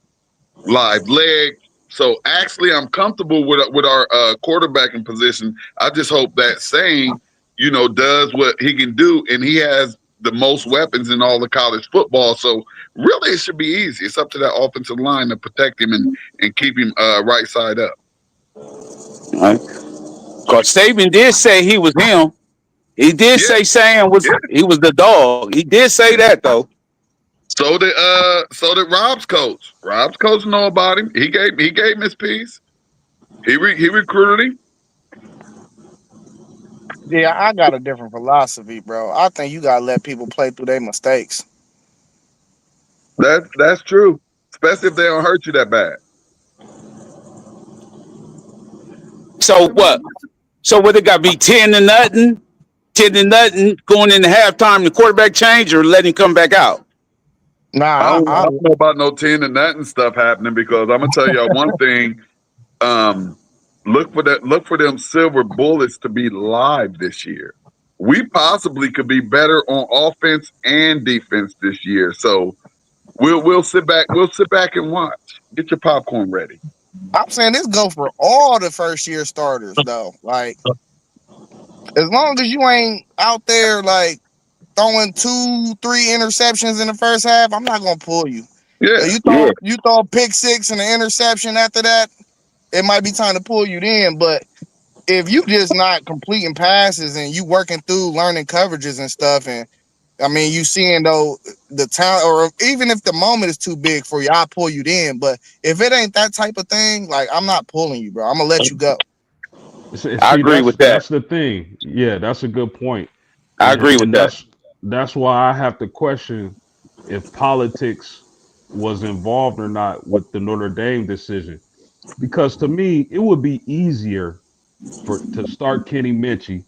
live leg. So actually, I'm comfortable with our quarterbacking position. I just hope that Sang does what he can do, and he has the most weapons in all of college football. So really, it should be easy. It's up to that offensive line to protect him and keep him right side up.
Right? Because Saban did say he was him. He did say Sam was he was the dog. He did say that though.
So did Rob's coach. Rob's coach know about him. He gave him his piece. He recruited him.
Yeah, I got a different philosophy, bro. I think you gotta let people play through their mistakes.
That's true, especially if they don't hurt you that bad.
So what? So what, it got to be 10-0, 10-0 going into halftime, the quarterback change, or let him come back out?
Nah,
I don't know about no 10-0 stuff happening, because I'm gonna tell y'all one thing. Look for them silver bullets to be live this year. We possibly could be better on offense and defense this year. So we'll sit back and watch. Get your popcorn ready.
I'm saying this go for all the first year starters though. Like, as long as you ain't out there like throwing 2-3 interceptions in the first half, I'm not gonna pull you.
Yeah.
You throw a pick six and an interception after that, it might be time to pull you then. But if you just not completing passes and you working through learning coverages and stuff, and I mean you seeing though the talent, or even if the moment is too big for you, I'll pull you then. But if it ain't that type of thing, like, I'm not pulling you, bro. I'm gonna let you go.
See,
I agree with that.
That's the thing. Yeah, that's a good point.
I agree with that.
That's why I have to question if politics was involved or not with the Notre Dame decision. Because to me, it would be easier to start Kenny Minchie,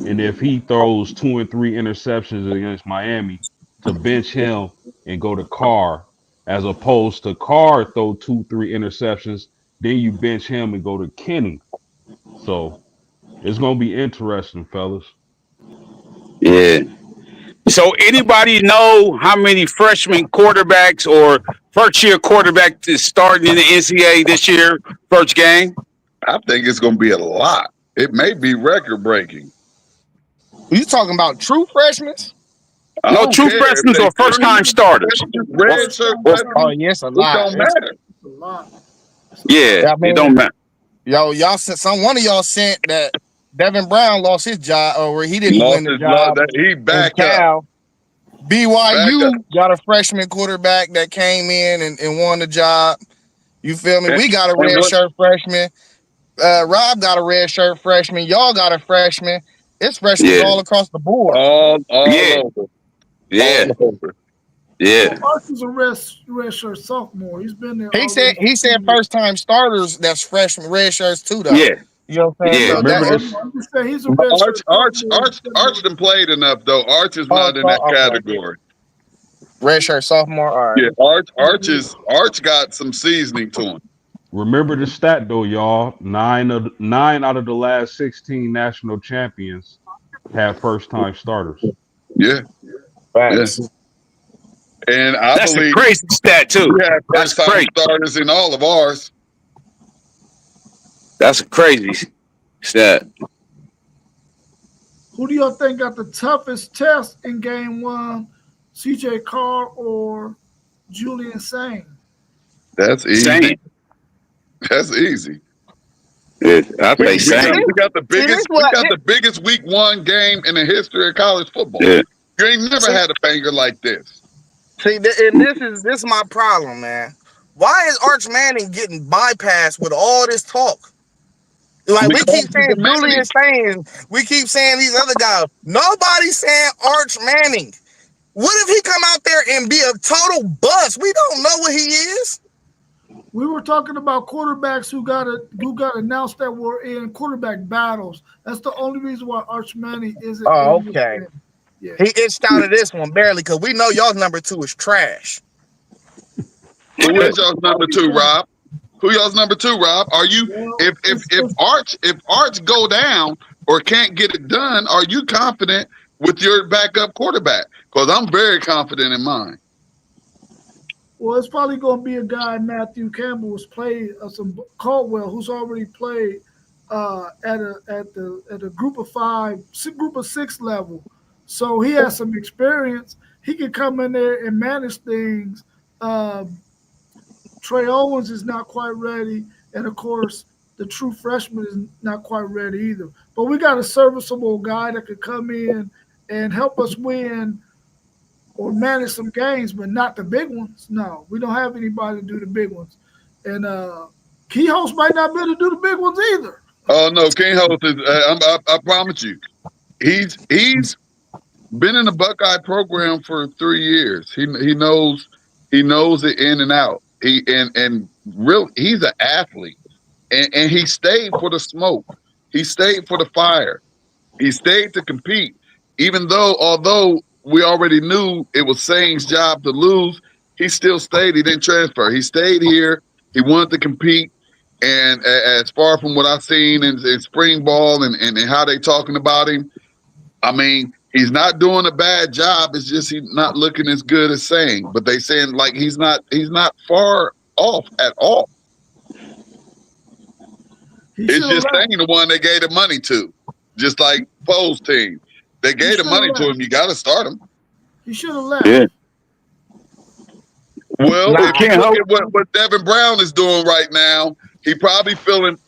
and if he throws 2 and 3 interceptions against Miami, to bench him and go to Carr, as opposed to Carr throw 2-3 interceptions, then you bench him and go to Kenny. So it's gonna be interesting, fellas.
Yeah. So anybody know how many freshman quarterbacks or first year quarterbacks is starting in the NCAA this year, first game?
I think it's going to be a lot. It may be record breaking.
You talking about true freshmen?
No, true freshmen or first time starters.
Red shirt.
Oh yes, a lot.
It don't matter.
It's a lot.
Yeah,
I mean,
it don't matter.
Y'all sent one of y'all sent that Devin Brown lost his job, or he didn't win the job.
He back up.
BYU got a freshman quarterback that came in and won the job. You feel me? We got a red shirt freshman. Rob got a red shirt freshman. Y'all got a freshman. It's freshmen all across the board.
All over.
Yeah.
All over.
Yeah.
Mark is a red shirt sophomore. He's been there.
He said first time starters that's freshman red shirts too though.
Yeah.
You know what I'm saying?
Yeah.
So
Remember
I'm just saying he's a red shirt.
Arch done played enough though. Arch is not in that category.
Red shirt sophomore. All right.
Yeah, Arch got some seasoning to him.
Remember the stat though, y'all. 9 out of the last 16 national champions have first time starters.
Yeah.
Yes.
Yeah. And
That's
believe
a crazy stat too.
we have
That's
first time
crazy.
starters in all of ours.
That's a crazy stat.
Who do y'all think got the toughest test in game one? CJ Carr or Julian Sane?
That's easy.
Same.
That's easy.
Yeah, I
We
think same.
got the biggest week one game in the history of college football.
Yeah.
You ain't never had a banger like this.
See, and this is my problem, man. Why is Arch Manning getting bypassed with all this talk? Like, we keep saying Julian Sane, we keep saying these other guys. Nobody's saying Arch Manning. What if he come out there and be a total bust? We don't know what he is.
We were talking about quarterbacks who got announced that were in quarterback battles. That's the only reason why Arch Manning isn't.
Oh, okay.
Yeah.
He itched out of this one barely because we know y'all's number 2 is trash.
Who is y'all's number 2, Rob? Who y'all's number 2, Rob? Are you if Arch go down or can't get it done, are you confident with your backup quarterback? Because I'm very confident in mine.
Well, it's probably going to be a guy, Matthew Campbell, who's played some Caldwell, who's already played at a group of 5, group of 6 level. So he has some experience. He can come in there and manage things. Trey Owens is not quite ready, and of course, the true freshman is not quite ready either. But we got a serviceable guy that could come in and help us win or manage some games, but not the big ones. No, we don't have anybody to do the big ones. And Keyhouse might not be able to do the big ones either.
Oh no, King Host is. I promise you, he's been in the Buckeye program for 3 years. He knows it in and out. He's an athlete, and he stayed for the smoke. He stayed for the fire. He stayed to compete, although we already knew it was Sain's job to lose. He still stayed. He didn't transfer. He stayed here. He wanted to compete. And as far from what I've seen in spring ball and how they talking about him, I mean, he's not doing a bad job. It's just he's not looking as good as Sain. But they saying like he's not far off at all. It's just Sain the one they gave the money to, just like Poe's team. They gave the money to him. You got to start him.
He should have left.
Yeah.
Well, if you look at what Devin Brown is doing right now, he probably feeling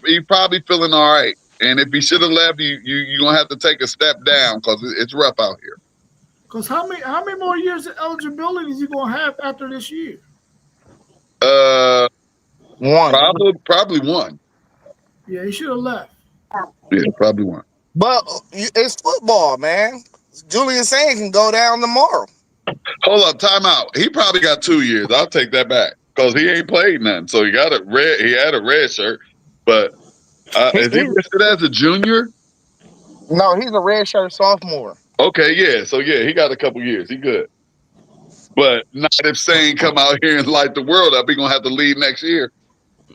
all right. And if he should have left, you're gonna have to take a step down because it's rough out here.
Because how many more years of eligibility is he gonna have after this year?
One.
Probably one.
Yeah, he should have left.
Yeah, probably one.
But it's football, man. Julian Sain can go down tomorrow.
Hold up, time out. He probably got 2 years. I'll take that back because he ain't played none. So he had a red shirt, but is he listed as a junior?
No, he's a red shirt sophomore.
Okay, yeah. So yeah, he got a couple years. He good. But not if Sain come out here and light the world up. He gonna have to leave next year.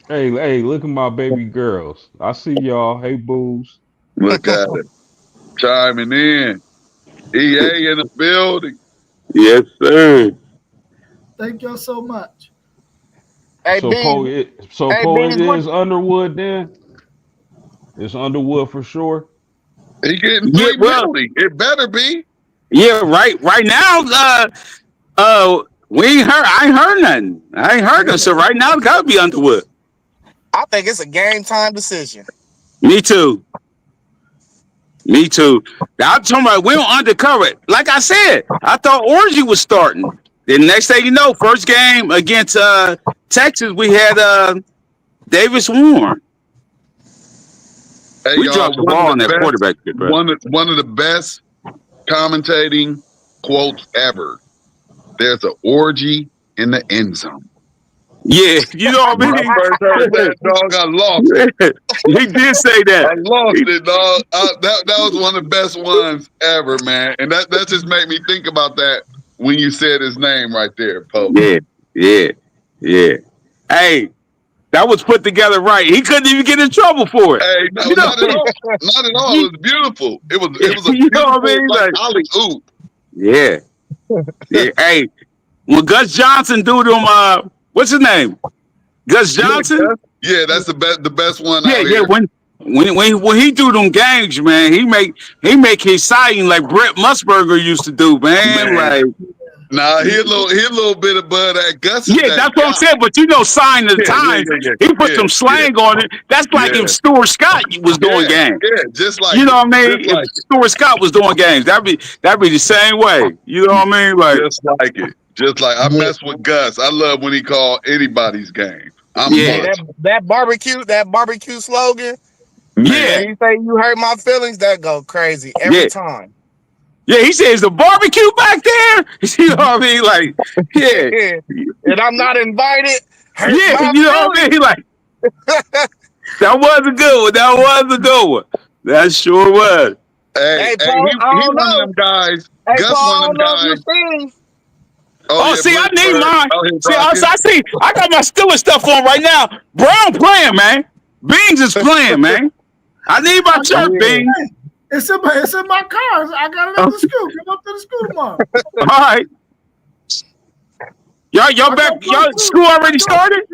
Hey, look at my baby girls. I see y'all. Hey, boos.
Look at it. Chiming in. EA in the building.
Yes, sir.
Thank y'all so much.
Hey,
Poe, it is Underwood then? It's Underwood for sure.
He getting $3 million. It better be.
Yeah, right now, we ain't heard. I ain't heard nothing. So right now, it gotta be Underwood.
I think it's a game time decision.
Me too. I'm talking about we don't undercover it. Like I said, I thought Orgy was starting. The next thing you know, first game against Texas, we had Davis Warren.
Hey,
we dropped the ball on that quarterback.
One of the best commentating quotes ever. There's an orgy in the end zone.
Yeah, you know what I mean?
When I first heard that, dog, I lost it.
He did say that.
I lost it, dog. That was one of the best ones ever, man. And that just made me think about that when you said his name right there, Pope.
Yeah. Hey, that was put together right. He couldn't even get in trouble for it.
Hey, no, not at all. Not at all. It was beautiful. It was a
you
beautiful,
know what I mean?
like alley-oop.
Yeah. Hey, when Gus Johnson do them, what's his name? Gus Johnson?
Yeah, that's the best one.
Yeah,
out
yeah.
Here.
When he do them games, man, he make his signing like Brett Musburger used to do, man. Like,
nah, he a little bit above that. Gus.
Yeah, that's what I'm saying. But you know, sign of the times. He put some slang on it. That's like if Stuart Scott was doing games.
Yeah, just like
you know what I mean. If Stuart Scott was doing games, that'd be the same way. You know what I mean? Like
just like it. Just like I mess with Gus. I love when he called anybody's game.
That barbecue slogan.
Yeah,
he say you hurt my feelings. That go crazy every time.
Yeah, he says the barbecue back there. You know what I mean? Like, yeah.
And I'm not invited.
Yeah, you know what I mean? Like, that was a good one. That sure was.
Hey,
Paul,
he's one of them guys.
Hey,
Gus
Paul,
one of them guys.
See, I need mine. See, I got my Steelers stuff on right now. Brown playing, man. Beans is playing, man. I need my shirt, Beans.
It's in my car. I got it at the school. Come up to the school tomorrow.
All right. Y'all back? Y'all school already started?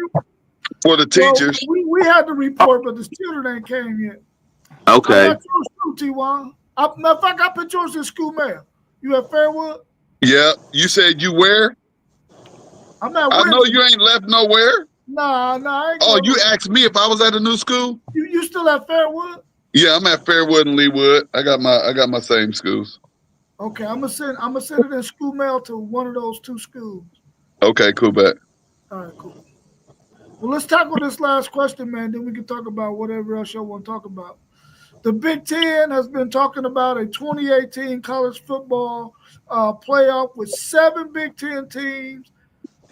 For the teachers.
Well, we had the report, but the student ain't came yet.
Okay.
I got yours too, T1. Matter of fact, I put yours in school mail. You at Fairwood?
Yeah. You said you where?
I'm at
I know
Windsor.
you ain't left nowhere.
Nah, I ain't
Oh,
going
you
nowhere.
asked me if I was at a new school?
You still at Fairwood?
Yeah, I'm at Fairwood and Leewood. I got my same schools.
Okay, I'm gonna send it in school mail to one of those two schools.
Okay, cool, bet.
All right, cool. Well, let's tackle this last question, man. Then we can talk about whatever else you want to talk about. The Big Ten has been talking about a 2018 college football playoff with 7 Big Ten teams,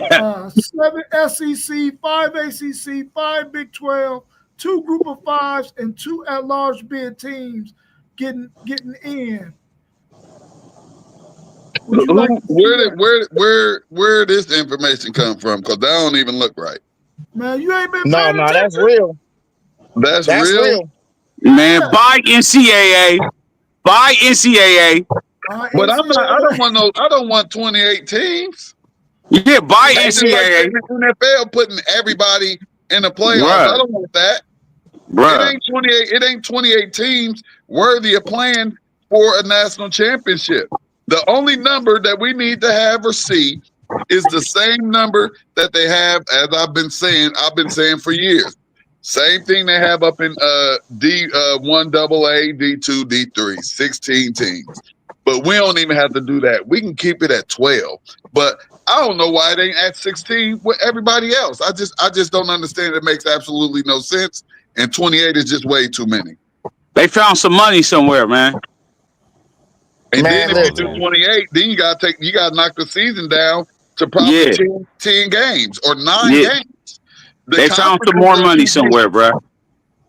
7 SEC, 5 ACC, 5 Big 12, 2 Group of Fives, and 2 at-large bid teams getting in. Would you like to see
Where this information come from? Because that don't even look right.
Man, you ain't been
No,
paying attention?
that's real.
That's
That's
real.
real.
Man, buy NCAA. Buy NCAA.
But I'm not. I don't want 28 teams.
Yeah, buy
It's just like
NCAA.
the NFL putting everybody in the playoffs.
Right.
I don't want that.
Bruh.
It ain't 28 teams worthy of playing for a national championship. The only number that we need to have or see is the same number that they have, as I've been saying for years. Same thing they have up in D1 AA, D2, D3, 16 teams. But we don't even have to do that. We can keep it at 12. But I don't know why it ain't at 16 with everybody else. I just don't understand. It makes absolutely no sense. And 28 is just way too many.
They found some money somewhere, man.
And
Man,
then if you do 28, then you gotta knock the season down to probably 10 games or 9 games.
They found some more money somewhere, bruh.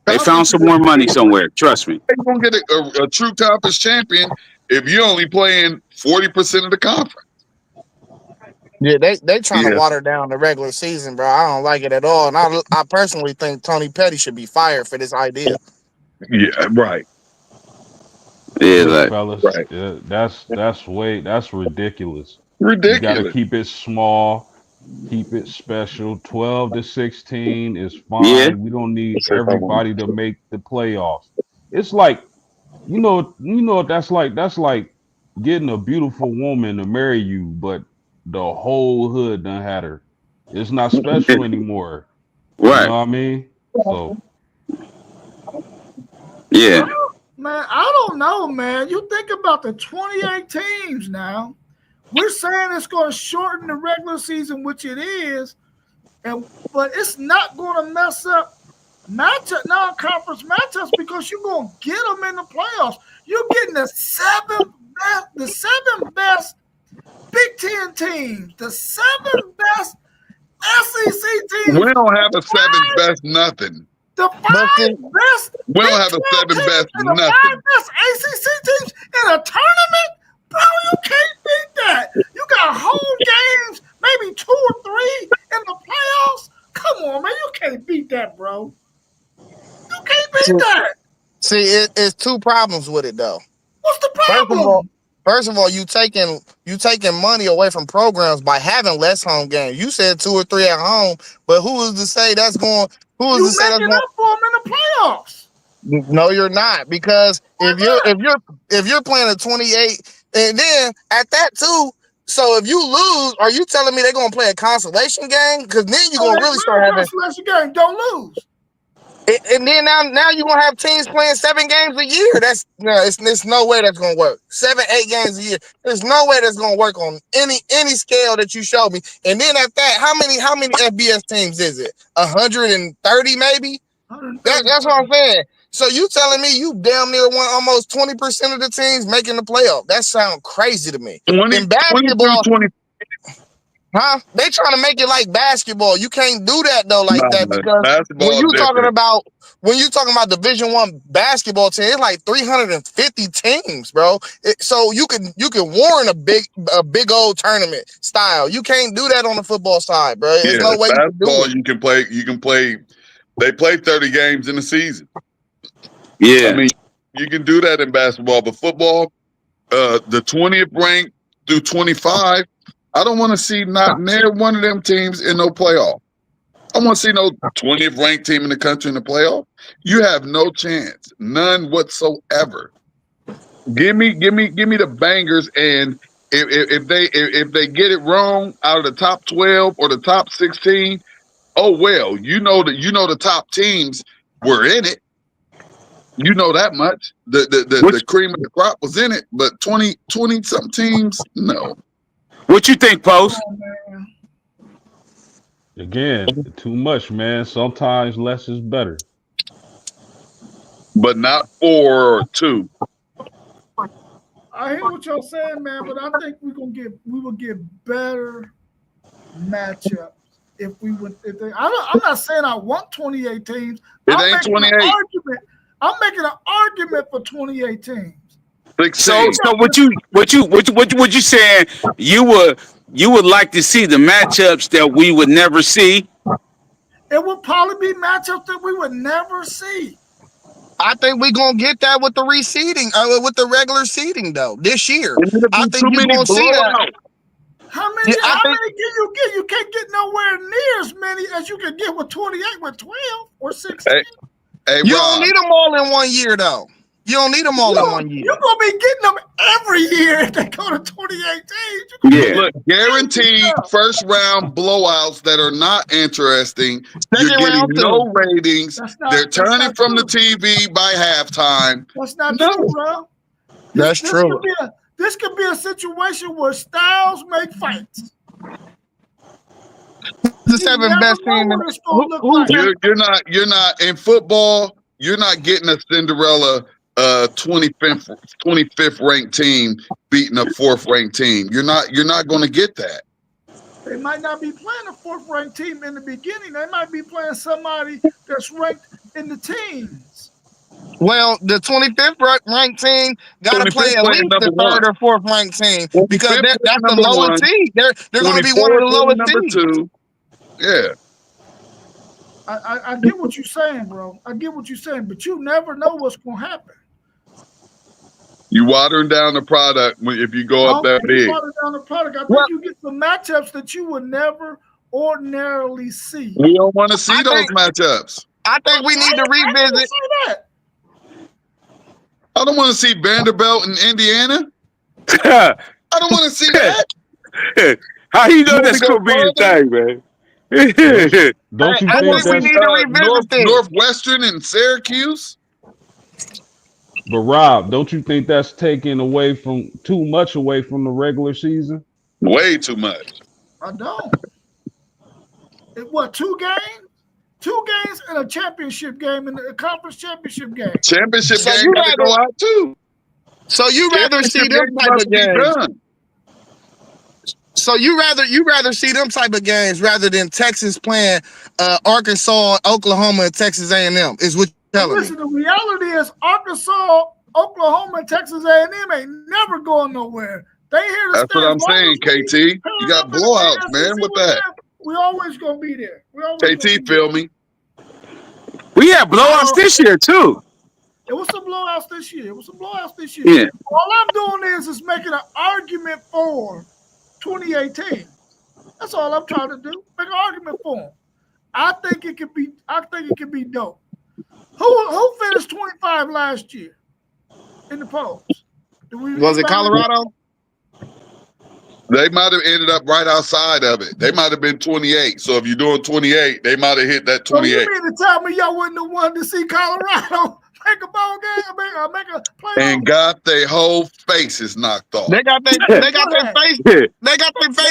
They found some more money somewhere. Trust me.
You're gonna get a true conference champion if you're only playing 40% of the conference.
Yeah, they trying to water down the regular season, bro. I don't like it at all. And I personally think Tony Petty should be fired for this idea.
Yeah, right.
Yeah,
Look,
like,
fellas,
right.
That's ridiculous.
Ridiculous.
You got to keep it small, keep it special. 12 to 16 is fine.
Yeah.
We don't need everybody to make the playoffs. It's like, you know, that's like getting a beautiful woman to marry you, but the whole hood done had her. It's not special anymore.
right.
You know what I mean? So
Yeah.
Man, I don't know, man. You think about the 28 teams now. We're saying it's going to shorten the regular season, which it is, but it's not going to mess up non-conference matchups because you're going to get them in the playoffs. You're getting the seven best Big Ten teams, the 7 best SEC teams.
We don't have a 7th best nothing.
The 5 best.
We don't have a 7th best
and the
nothing.
5 best ACC teams in a tournament, bro. You can't beat that. You got home games, maybe 2 or 3 in the playoffs. Come on, man. You can't beat that, bro. You can't beat that.
See, it's 2 problems with it though.
What's the problem?
First of all, you taking money away from programs by having less home games. You said 2 or 3 at home, but who is to say that's going? Who is to say that's
going? You
going?
up for them in the playoffs.
No, you're not, because if you're playing a 28, and then at that too. So if you lose, are you telling me they're gonna play a consolation game? Because then you're gonna really start having
consolation game. Don't lose.
And then now you're gonna have teams playing 7 games a year. There's no way that's gonna work. 7, 8 games a year. There's no way that's gonna work on any scale that you show me. And then at that, how many FBS teams is it? 130 maybe? That's what I'm saying. So you telling me you damn near won almost 20% of the teams making the playoff? That sounds crazy to me. In basketball,
20.
huh? They trying to make it like basketball. You can't do that though, that, because when you talking about Division I basketball team, it's like 350 teams, bro. So you can warrant a big old tournament style. You can't do that on the football side, bro. There's no way
basketball you can play. You can play. They play 30 games in a season.
Yeah.
I mean, you can do that in basketball, but football, the 20th ranked through 25. I don't want to see not near one of them teams in no playoff. I want to see no 20th ranked team in the country in the playoff. You have no chance, none whatsoever. Give me the bangers, and if they get it wrong out of the top 12 or the top 16, oh well, the top teams were in it. You know that much. The cream of the crop was in it, but 20 some teams, no.
What you think, Post?
Again, too much, man. Sometimes less is better.
But not 4 or 2.
I hear what y'all saying, man, but I think we will get better matchups if we would. I'm not saying I want 28 teams.
It ain't 28.
I'm making an argument for 28 teams.
So what you saying? You would like to see the matchups that we would never see?
It would probably be matchups that we would never see.
I think we're gonna get that with the reseeding, with the regular seeding though this year. I think you're gonna see that.
How many can you get? You can't get nowhere near as many as you can get with 28, with 12 or 16.
Hey,
you don't need them all in 1 year though. You don't need them all in 1 year.
You're gonna be getting them every year if they go to 28 teams.
Yeah.
Look, guaranteed first round blowouts that are not interesting. You're getting no ratings. They're turning from the TV by halftime.
That's not true, bro.
That's true.
This could be a situation where styles make fights.
The 7th best team.
You're not in football. You're not getting a Cinderella 25th ranked team beating a 4th ranked team. You're not going to get that.
They might not be playing a 4th ranked team in the beginning. They might be playing somebody that's ranked in the teens.
Well, the 25th ranked team got to play at least the 3rd or 4th ranked team because that's the lowest seed. They're going to be one of the lowest seeds.
2. Yeah.
I get what you're saying, bro. I get what you're saying, but you never know what's going to happen.
You watering down the product if you go up that big.
Watering down the product. I think you get some matchups that you would never ordinarily see.
We don't want to see those matchups.
I think we need to revisit.
I don't want to see Vanderbilt and Indiana. I don't want to see that.
How you know that's going to be the thing, man?
Don't you
think
we need
to revisit
Northwestern and Syracuse?
But Rob, don't you think that's taking too much away from the regular season?
Way too much.
I don't. What, 2 games? 2 games and a championship game and a conference championship game.
Championship game got to go out too.
So you rather see them type of games? So you rather see them type of games rather than Texas playing Arkansas, Oklahoma, and Texas A&M is what you're telling me.
Listen, the reality is Arkansas, Oklahoma, and Texas A&M ain't never going nowhere. They here to
That's what I'm saying, KT. You got blowouts, man. With that,
we always gonna be there.
KT, feel me?
We had blowouts this year too.
It was some blowouts this year.
Yeah.
All I'm doing is making an argument for 2018. That's all I'm trying to do. Make an argument for them. I think it could be dope. Who finished 25 last year in the polls?
Was it Colorado?
They might have ended up right outside of it. They might have been 28. So if you're doing 28, they might have hit that 28.
So you mean to tell me y'all wouldn't have wanted to see Colorado make a ball game, make a play?
And got their whole faces knocked off.
They got their face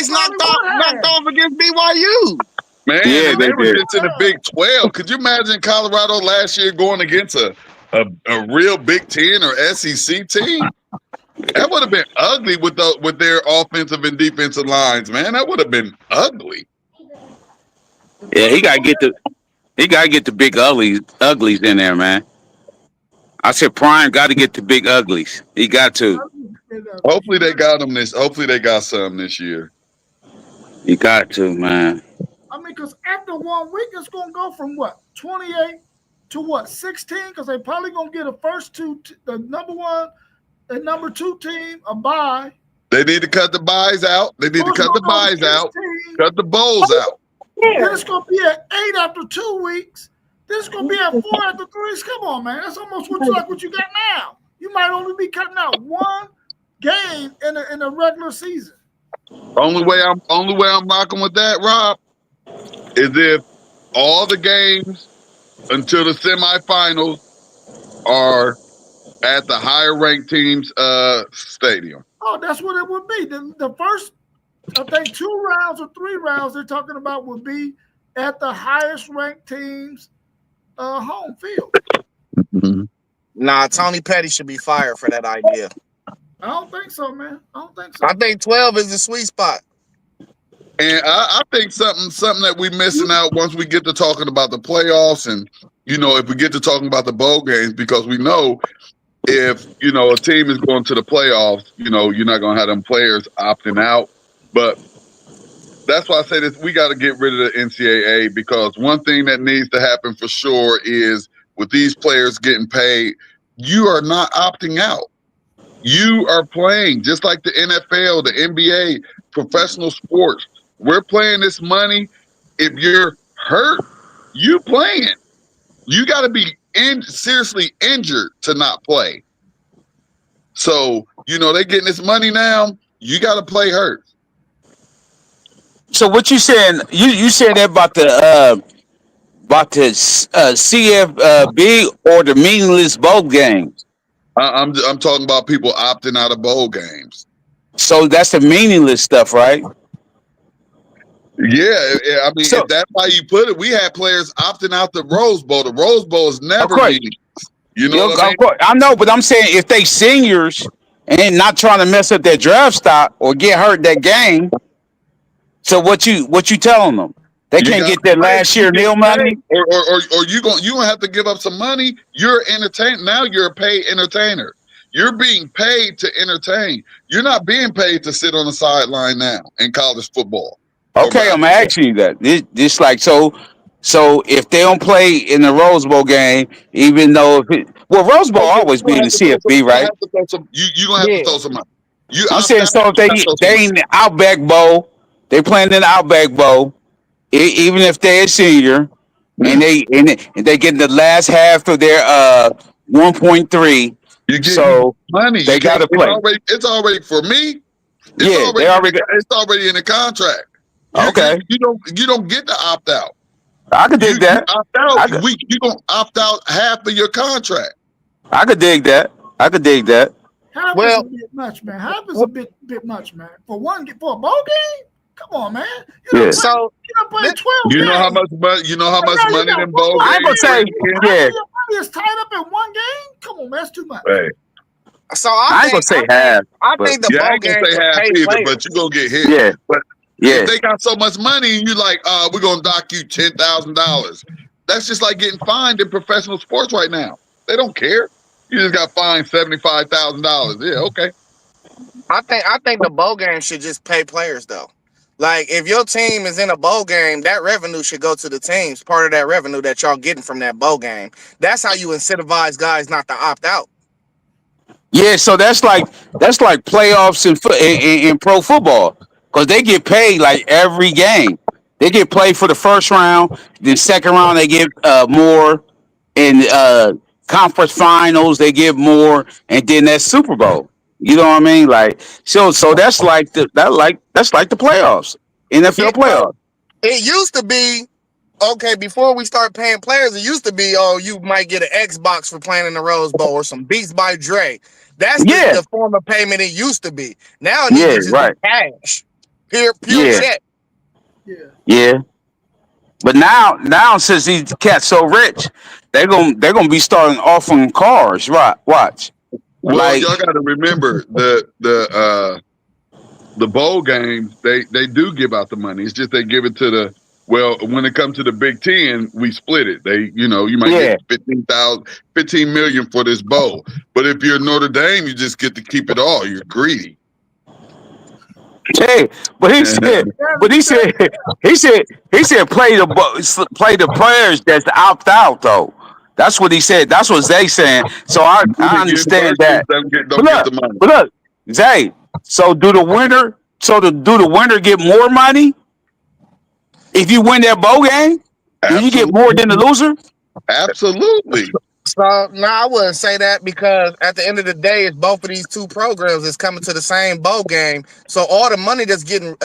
knocked off against BYU.
Man, they were just in the Big 12. Could you imagine Colorado last year going against a real Big 10 or SEC team? That would have been ugly with their offensive and defensive lines, man. That would have been ugly.
Yeah, he gotta get the big uglies in there, man. I said Prime got to get the big uglies. He got to.
Hopefully they got them Hopefully they got some this year.
He got to, man.
I mean, because after 1 week, it's gonna go from what 28 to what 16? Because they probably gonna get the number 1 and number 2 team a bye.
They need to cut the buys out. Cut the bowls out.
Then it's going to be at 8 after 2 weeks. Then it's going to be at 4 after 3 weeks. Come on, man. That's almost what you got now. You might only be cutting out one game in a regular season.
Only way I'm rocking with that, Rob, is if all the games until the semifinals are at the higher ranked team's stadium.
Oh, that's what it would be. The first, I think, 2 rounds or 3 rounds they're talking about would be at the highest ranked team's home field.
Mm-hmm. Nah, Tony Petty should be fired for that idea.
I don't think so, man. I don't think so.
I think 12 is the sweet spot.
And I think something that we're missing out once we get to talking about the playoffs and, if we get to talking about the bowl games, because we know if, a team is going to the playoffs, you're not going to have them players opting out. But that's why I say this, we got to get rid of the NCAA, because one thing that needs to happen for sure is with these players getting paid, you are not opting out. You are playing just like the NFL, the NBA, professional sports. We're playing this money. If you're hurt, you playing. You got to be seriously injured to not play. So, they getting this money now. You got to play hurt.
So what you saying? You said that about the CFB or the meaningless bowl games.
I'm talking about people opting out of bowl games.
So that's the meaningless stuff, right?
Yeah, I mean, if that's how you put it, we had players opting out the Rose Bowl. The Rose Bowl is never meaningless. You know what I mean?
I know, but I'm saying if they seniors and not trying to mess up their draft stock or get hurt that game. So what you telling them? They can't get their last year meal money,
or you gonna have to give up some money. You're entertained now. You're a paid entertainer. You're being paid to entertain. You're not being paid to sit on the sideline now in college football.
Okay, I'm asking you that. This like so if they don't play in the Rose Bowl game, even though Rose Bowl always be in the CFP, right?
You gonna have to throw some money.
I'm saying so if they ain't the Outback Bowl, they playing in the Outback Bowl. Even if they're a senior, and they get the last half of their 1.3,
you get
money. They got to play.
It's already for me. It's already in the contract.
Okay,
you don't get to opt out.
I could dig that.
Opt out. You gonna opt out half of your contract.
I could dig that.
Half is a bit much, man. Half is a bit much, man. For a bowl game. Come on, man. You know play 12
You know how much money? You know how much money them bowl games?
I ain't gonna say
your money is tied up in one game. Come on, man, that's too much.
Hey.
So I ain't gonna say
half.
I think the bowl game
say half either, but you gonna get hit.
Yeah,
but
if
they got so much money, and you like, we're gonna dock you $10,000. That's just like getting fined in professional sports right now. They don't care. You just got fined $75,000. Yeah, okay.
I think the bowl game should just pay players though. Like, if your team is in a bowl game, that revenue should go to the teams, part of that revenue that y'all getting from that bowl game. That's how you incentivize guys not to opt out.
Yeah, so that's like playoffs in pro football, because they get paid like every game. They get paid for the first round, then second round they get more, in conference finals they get more, and then that Super Bowl. You know what I mean? Like so that's like the playoffs, NFL playoffs.
It used to be before we start paying players. It used to be you might get an Xbox for playing in the Rose Bowl or some Beats by Dre. That's the form of payment it used to be. Now it's just cash, pure check.
Yeah.
But now since these cats so rich, they're gonna be starting offering cars. Right? Watch.
Well, y'all got to remember the bowl games. They do give out the money. It's just they give it to when it comes to the Big Ten, we split it. You might get 15 million for this bowl. But if you're Notre Dame, you just get to keep it all. You're greedy.
Hey, but he said play the players that's opt out though. That's what he said. That's what Zay saying. So I understand that. But look, Zay. So do the winner get more money? If you win that bowl game, do you get more than the loser?
Absolutely.
So no, I wouldn't say that because at the end of the day, it's both of these two programs is coming to the same bowl game. So all the money that's getting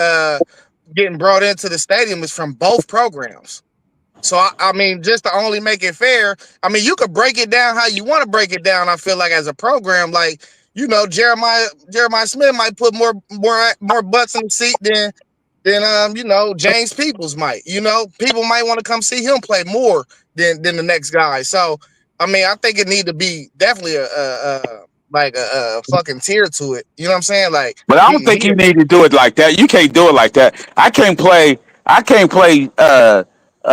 brought into the stadium is from both programs. So I mean, just to only make it fair, I mean, you could break it down how you want to break it down. I feel like as a program, like Jeremiah Smith might put more butts in the seat than James Peoples might. People might want to come see him play more than the next guy. So I mean, I think it need to be definitely a fucking tier to it. You know what I'm saying? Like,
but I don't think you need to do it like that. You can't do it like that. I can't play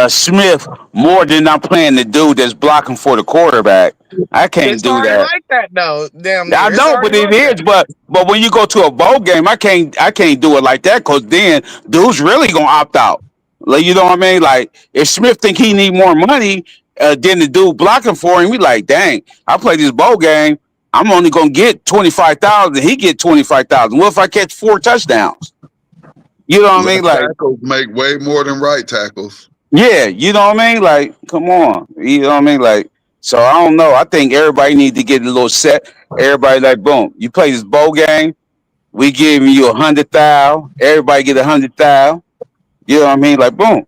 Smith more than I'm playing the dude that's blocking for the quarterback. I can't do that.
Like that though. Damn.
I know, but it is. But when you go to a bowl game, I can't do it like that because then dude's really gonna opt out. Like, you know what I mean? Like, if Smith think he need more money than the dude blocking for him, we like, dang, I play this bowl game. I'm only gonna get 25,000. He get 25,000. What if I catch 4 touchdowns? You know what I mean? Like,
tackles make way more than right tackles.
Yeah, you know what I mean? Like, come on. You know what I mean? Like, so I don't know. I think everybody needs to get a little set. Everybody like, boom, you play this bowl game, we giving you 100,000. Everybody get 100,000. You know what I mean? Like, boom.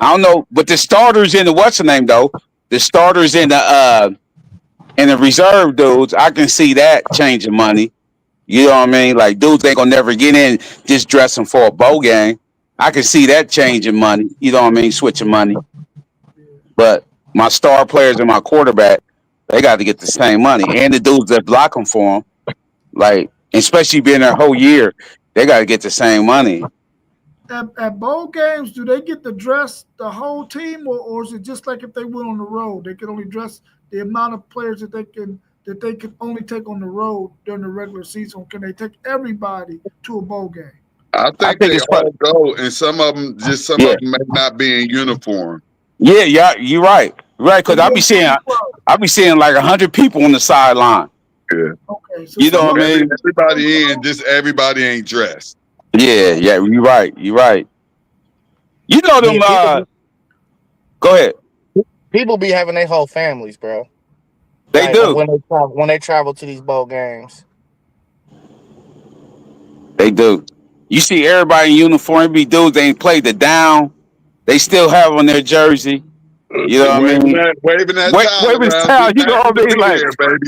I don't know, but the starters in the what's the name though? The starters in the reserve dudes, I can see that changing money. You know what I mean? Like, dudes ain't gonna never get in just dressing for a bowl game. I can see that changing money. You know what I mean? Switching money. But my star players and my quarterback, they got to get the same money. And the dudes that block them for them, like, especially being their whole year, they got to get the same money.
At bowl games, do they get to dress the whole team, or is it just like if they went on the road, they can only dress the amount of players that they can only take on the road during the regular season? Can they take everybody to a bowl game?
I think they all go, and some of them may not be in uniform.
Yeah, you're right. Right, because I be seeing like 100 people on the sideline.
Yeah.
Okay. So
you know what I mean?
Everybody in, just everybody ain't dressed.
Yeah, you're right. You're right. You know them. Go ahead.
People be having their whole families, bro.
They do
when they travel to these bowl games.
They do. You see everybody in uniform. Be dudes they ain't played the down. They still have on their jersey. You know what I mean?
Waving that
towel. You know what I mean?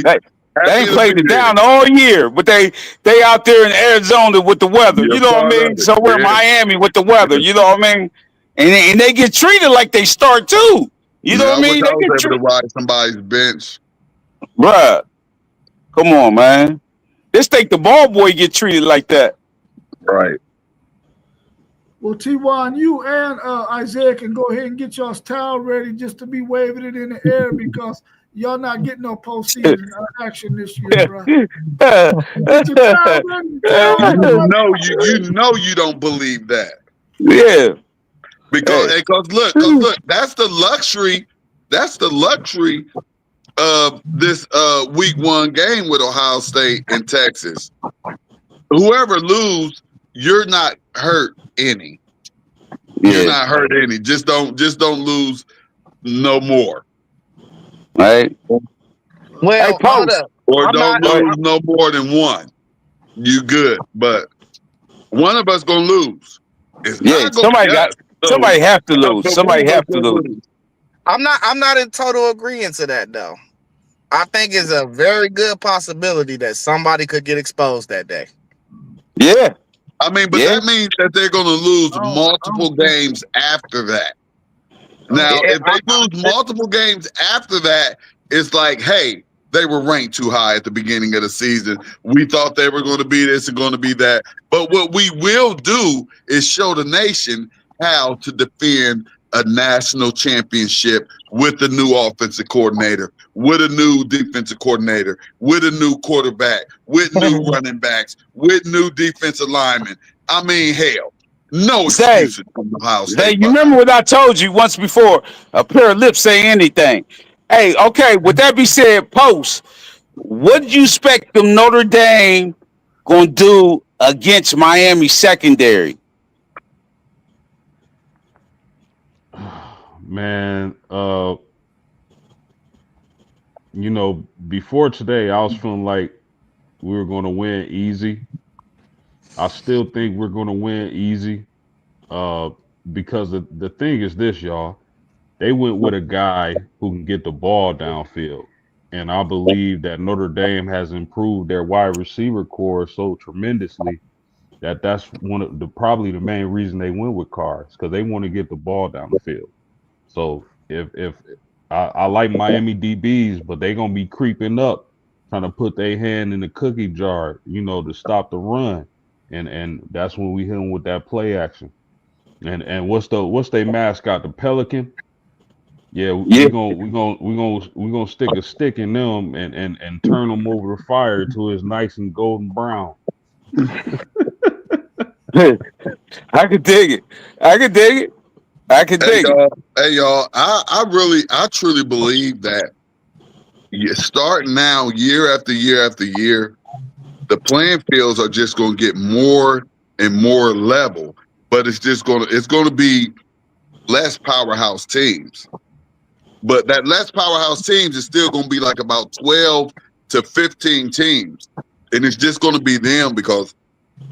Like, they ain't played the down all year, but they out there in Arizona with the weather. You know what I mean? So we're in Miami with the weather. You know what I mean? And they get treated like they start too. You know what I mean?
I was able to ride somebody's bench.
Bruh, come on, man. Just think the ball boy get treated like that.
Right.
Well, T1, you and Isaiah can go ahead and get y'all's towel ready just to be waving it in the air because y'all not getting no postseason action this year, bro. Get your towel ready.
You know you don't believe that.
Yeah.
Because look, that's the luxury. That's the luxury of this week 1 game with Ohio State and Texas. Whoever lose, you're not hurt any. You're not hurt any. Just don't lose no more.
Right.
Well,
or don't lose no more than one. You good, but one of us gonna lose.
Somebody have to lose. Somebody have to lose.
I'm not in total agreement to that though. I think it's a very good possibility that somebody could get exposed that day.
Yeah.
I mean, but that means that they're going to lose multiple games after that. Now, if they lose multiple games after that, it's like, hey, they were ranked too high at the beginning of the season. We thought they were going to be this and going to be that. But what we will do is show the nation how to defend a national championship with a new offensive coordinator, with a new defensive coordinator, with a new quarterback, with new running backs, with new defensive linemen. I mean, hell, no excuses from Ohio State.
Hey, you remember what I told you once before? A pair of lips say anything. Hey, okay, with that be said, Post, what did you expect them Notre Dame going to do against Miami secondary?
Man, before today, I was feeling like we were going to win easy. I still think we're going to win easy. Uh, because the thing is this, y'all. They went with a guy who can get the ball downfield. And I believe that Notre Dame has improved their wide receiver core so tremendously that that's one of probably the main reason they went with Carr, because they want to get the ball down the field. So if I like Miami DBs, but they're gonna be creeping up, trying to put their hand in the cookie jar, to stop the run, and that's when we hit them with that play action. And what's their mascot? The Pelican. Yeah,
Yeah.
we gonna stick a stick in them and turn them over the fire till it's nice and golden brown.
I could dig it. I could dig it. I could dig it.
Hey y'all, I truly believe that starting now, year after year after year, the playing fields are just going to get more and more level, but it's going to be less powerhouse teams. But that less powerhouse teams is still going to be like about 12 to 15 teams, and it's just going to be them because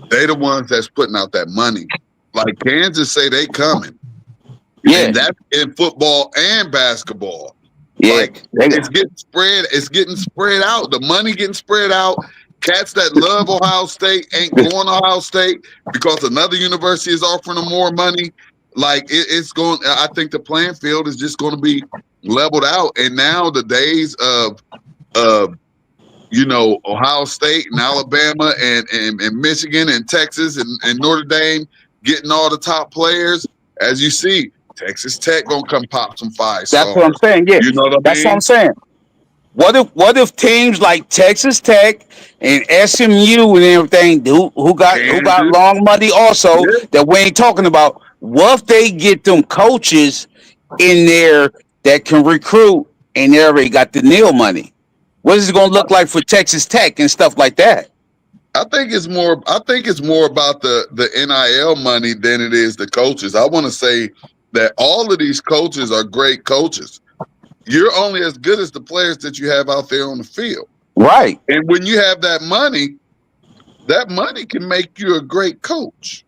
they the ones that's putting out that money. Like Kansas say they coming.
Yeah.
And that's in football and basketball.
Yeah.
Like it's getting spread out. The money getting spread out. Cats that love Ohio State ain't going to Ohio State because another university is offering them more money. Like it's going. I think the playing field is just going to be leveled out. And now the days of Ohio State and Alabama and Michigan and Texas and Notre Dame getting all the top players, as you see, Texas Tech gonna come pop some 5 stars.
That's what I'm saying. Yeah,
you know what I
that's
mean?
what I'm saying. What if teams like Texas Tech and SMU and everything who got long money also that we ain't talking about? What if they get them coaches in there that can recruit and they already got the NIL money? What is it going to look like for Texas Tech and stuff like that?
I think it's more about the NIL money than it is the coaches. I want to say that all of these coaches are great coaches. You're only as good as the players that you have out there on the field.
Right.
And when you have that money can make you a great coach.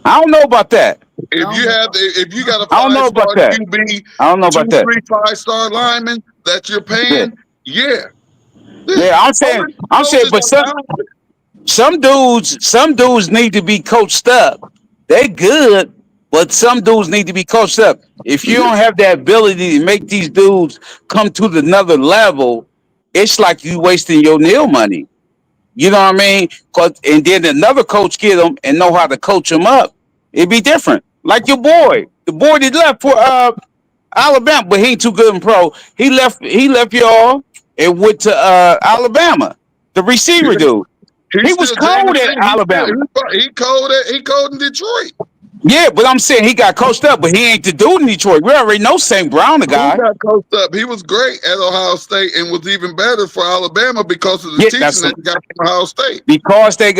I don't know about that.
If you got a
I don't know about that.
QB,
I don't know about that.
3 5-star linemen that you're paying, yeah.
Yeah, I'm saying, but some dudes need to be coached up. They good, but some dudes need to be coached up. If you don't have that ability to make these dudes come to another level, it's like you wasting your NIL money. You know what I mean? And then another coach get them and know how to coach them up. It'd be different. Like your boy, the boy that left for Alabama, but he ain't too good in pro. He left y'all and went to Alabama. The receiver dude. He was cold at Alabama.
He cold in Detroit.
Yeah, but I'm saying he got coached up, but he ain't the dude in Detroit. We already know St. Brown, the guy.
He got coached up. He was great at Ohio State and was even better for Alabama because of the teaching that he got from Ohio State.
Because they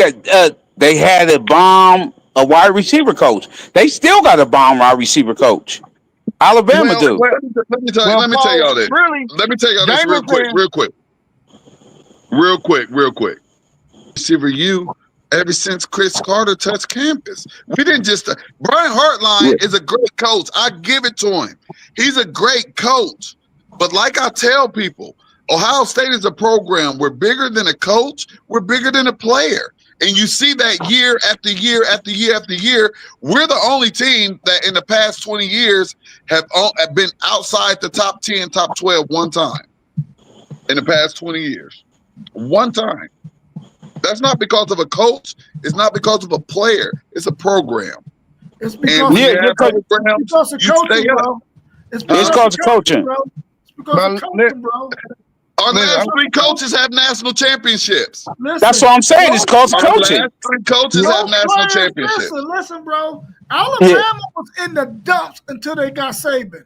had a wide receiver coach. They still got a bomb wide receiver coach. Alabama do.
Let me tell y'all this.
Really,
Let me tell y'all this real quick. Receiver you. Ever since Chris Carter touched campus, we didn't just. Brian Hartline is a great coach. I give it to him. He's a great coach. But like I tell people, Ohio State is a program. We're bigger than a coach. We're bigger than a player. And you see that year after year after year after year. We're the only team that in the past 20 years have been outside the top 10, top 12 one time. In the past 20 years. One time. That's not because of a coach. It's not because of a player. It's a program.
It's because of coaching, bro. It's because of coaching, bro. It's because of coaching, bro.
Our last 3 coaches have national championships.
That's what I'm saying. It's because of coaching.
Our last 3 coaches have national championships.
Listen, bro. Alabama was in the dumps until they got Saban.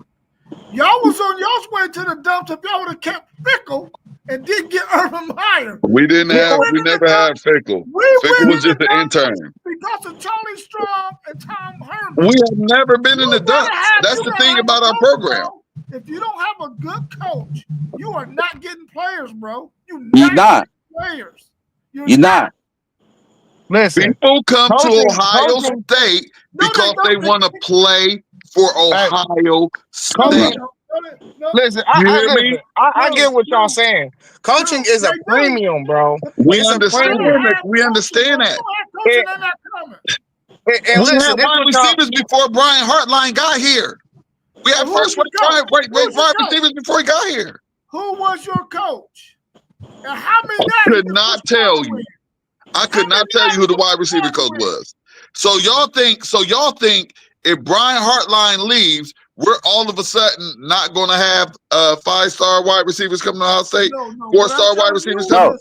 Y'all was on y'all's way to the dumps if y'all would have kept Fickle and didn't get Urban Meyer.
We never had Fickle. Fickle was just an intern.
because of Charlie Strong and Tom Herman.
We have never been in the dumps. That's the thing about our program.
Bro. If you don't have a good coach, you are not getting players, bro.
You're not.
Players.
You're not.
Listen,
people come to Ohio State because they want to play for Ohio State.
Listen, I get what y'all saying. Coaching is a premium, bro.
We understand that. We understand that.
And
we had wide receivers before Brian Hartline got here. We had first wide receivers before he got here.
Who was your coach? And how many?
I could not tell you. I could not tell you who the wide receiver coach was. So y'all think if Brian Hartline leaves, we're all of a sudden not going to have 5-star wide receivers coming to Ohio State?
No.
4-star wide receivers coming?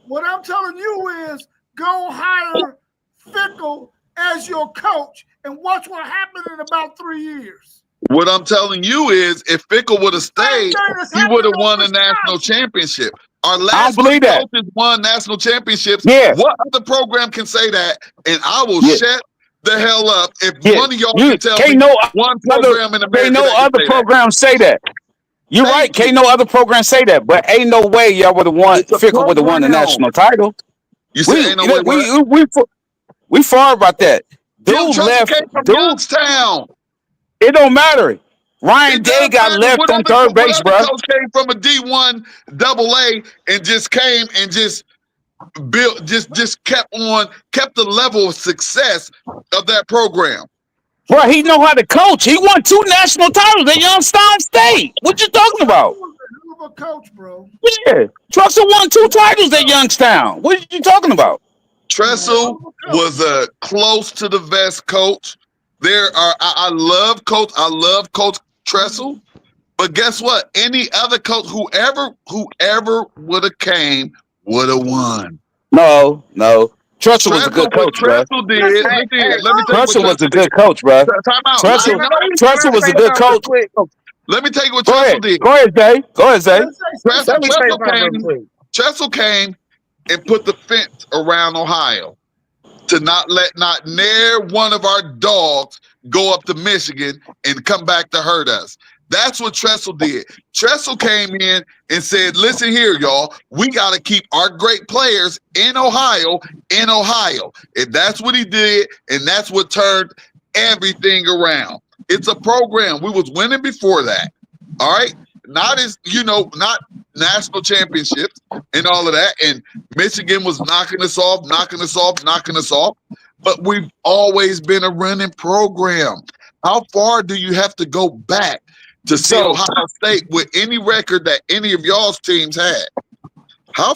What I'm telling you is go hire Fickle as your coach and watch what happened in about 3 years.
What I'm telling you is if Fickle would have stayed, he would have won a national championship. Our last coaches won national championships.
Yeah.
What other program can say that? And I will shut the hell up if one of y'all can tell me one program in America.
Can't no other program say that. You're right. Can't no other program say that. But ain't no way y'all would have won. Fickle would have won the national title.
You say ain't no way.
We far about that.
Dude left. Came from Youngstown.
It don't matter. Ryan Day got left on third base, bro.
Coach came from a D1 AA and just came and just built, just kept the level of success of that program.
Bro, he know how to coach. He won 2 national titles at Youngstown State. What you talking about?
A coach, bro.
Yeah, Tressel won 2 titles at Youngstown. What are you talking about?
Tressel was a close to the vest coach. I love Coach Tressel, but guess what? Any other coach, whoever would have came, would have won.
No. Tressel was a good coach, bro.
Tressel did.
Tressel was a good coach, bro. Tressel was a good coach.
Let me tell you what Tressel did.
Go ahead, Zay.
Tressel came and put the fence around Ohio to not let near one of our dogs go up to Michigan and come back to hurt us. That's what Tressel did. Tressel came in and said, listen here, y'all, we got to keep our great players in Ohio. And that's what he did, and that's what turned everything around. It's a program. We was winning before that, all right? Not national championships and all of that. And Michigan was knocking us off. But we've always been a running program. How far do you have to go back to see Ohio State with any record that any of y'all's teams had?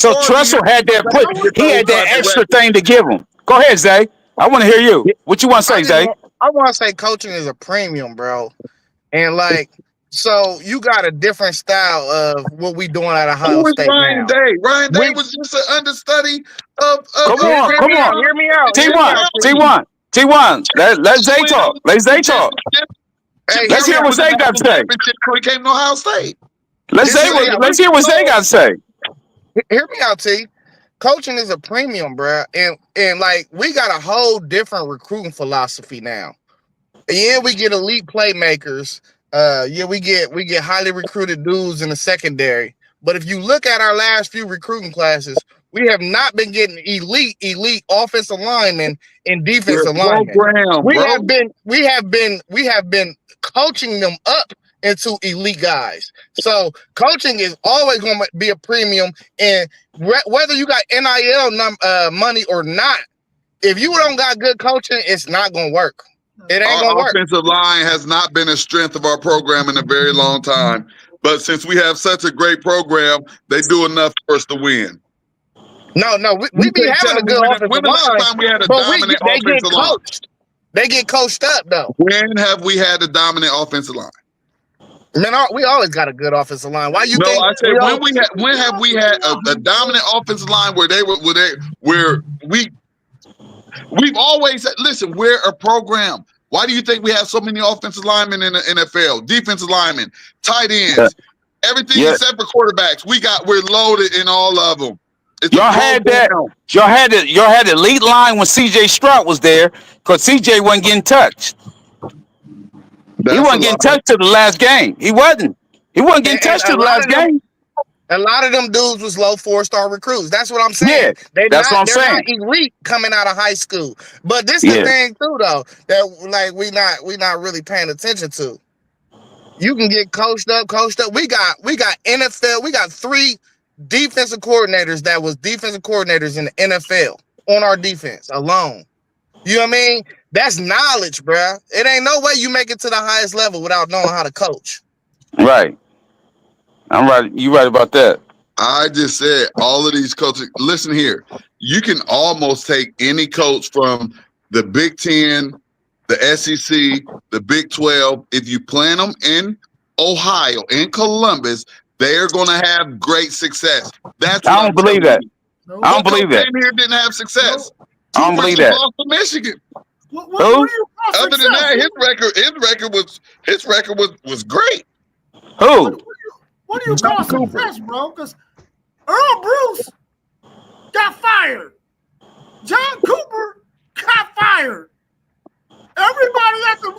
So Tressel had that he had that extra thing to give him. Go ahead, Zay. I want to hear you. What you want to say, Zay?
I want to say coaching is a premium, bro. And so you got a different style of what we doing at Ohio State
Ryan
now.
Day? Ryan Day was just an understudy of
Come on.
Hear me out.
T1. Let Zay talk. Let's hear what Zay got to say.
He came to Ohio State.
Let's hear what Zay got to say.
Hear me out, T. Coaching is a premium, bro. And we got a whole different recruiting philosophy now. Yeah, we get elite playmakers. We get highly recruited dudes in the secondary. But if you look at our last few recruiting classes, we have not been getting elite offensive linemen and defensive linemen. We have been coaching them up into elite guys. So coaching is always going to be a premium, and whether you got NIL money or not, if you don't got good coaching, it's not going to work. It ain't going to work.
Our offensive line has not been a strength of our program in a very long time. But since we have such a great program, they do enough for us to win.
No, we be having a good offensive line.
When the last time we had a dominant offensive line?
They get coached up, though.
When have we had a dominant offensive line?
Man, we always got a good offensive line. Why you think?
I said when have we had a dominant offensive line we've always said, listen, we're a program. Why do you think we have so many offensive linemen in the NFL, defensive linemen, tight ends, everything except for quarterbacks? We're loaded in all of them.
Y'all had that. Y'all had the elite line when C.J. Stroud was there, because C.J. wasn't getting touched. He wasn't getting touched to the last game. He wasn't. He wasn't getting touched to the last game.
A lot of them dudes was low 4-star recruits. That's what I'm saying.
Yeah, that's what I'm
they're
saying.
not elite coming out of high school. But this the thing too, though, that like we not really paying attention to. You can get coached up. We got NFL. We got 3 defensive coordinators that was defensive coordinators in the NFL on our defense alone. You know what I mean? That's knowledge, bruh. It ain't no way you make it to the highest level without knowing how to coach.
Right. I'm right. You right about that.
I just said all of these coaches. Listen here. You can almost take any coach from the Big Ten, the SEC, the Big 12. If you plant them in Ohio, in Columbus, they are going to have great success. That's
I don't believe that. I don't believe that.
Here didn't have success.
I don't believe that.
Lost to Michigan.
Other
than that, his record was great.
Who?
What do you call success, bro? Because Earl Bruce got fired. John Cooper got fired. Everybody at the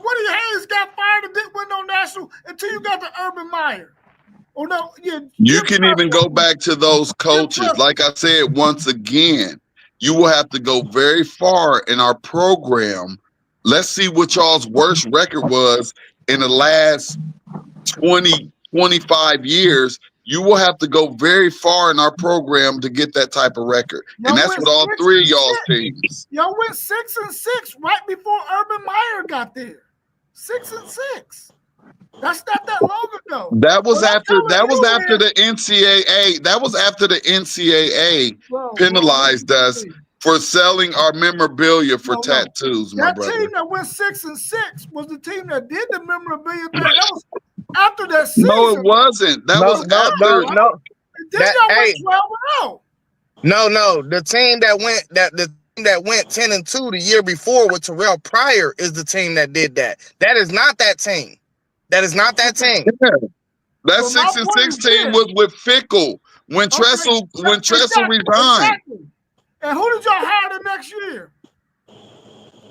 Woody Hayes got fired and didn't win no national until you got the Urban Meyer. Oh no,
you can even go back to those coaches. Like I said, once again, you will have to go very far in our program. Let's see what y'all's worst record was in the last 20, 25 years. You will have to go very far in our program to get that type of record. And that's what all 3 of y'all's teams.
Y'all went 6-6 right before Urban Meyer got there. 6-6. That's not that long ago.
That was after the NCAA. That was after the NCAA penalized us for selling our memorabilia for tattoos, my brother.
That team that went 6-6 was the team that did the memorabilia thing. That was after that season.
No, it wasn't. That was after.
No. Then y'all went 12-0.
No. The team that went 10-2 the year before with Terrell Pryor is the team that did that. That is not that team. That is not that team.
Yeah. That 6-6 team was with Fickle when Tressel resigned.
Exactly. And who did y'all hire the next year?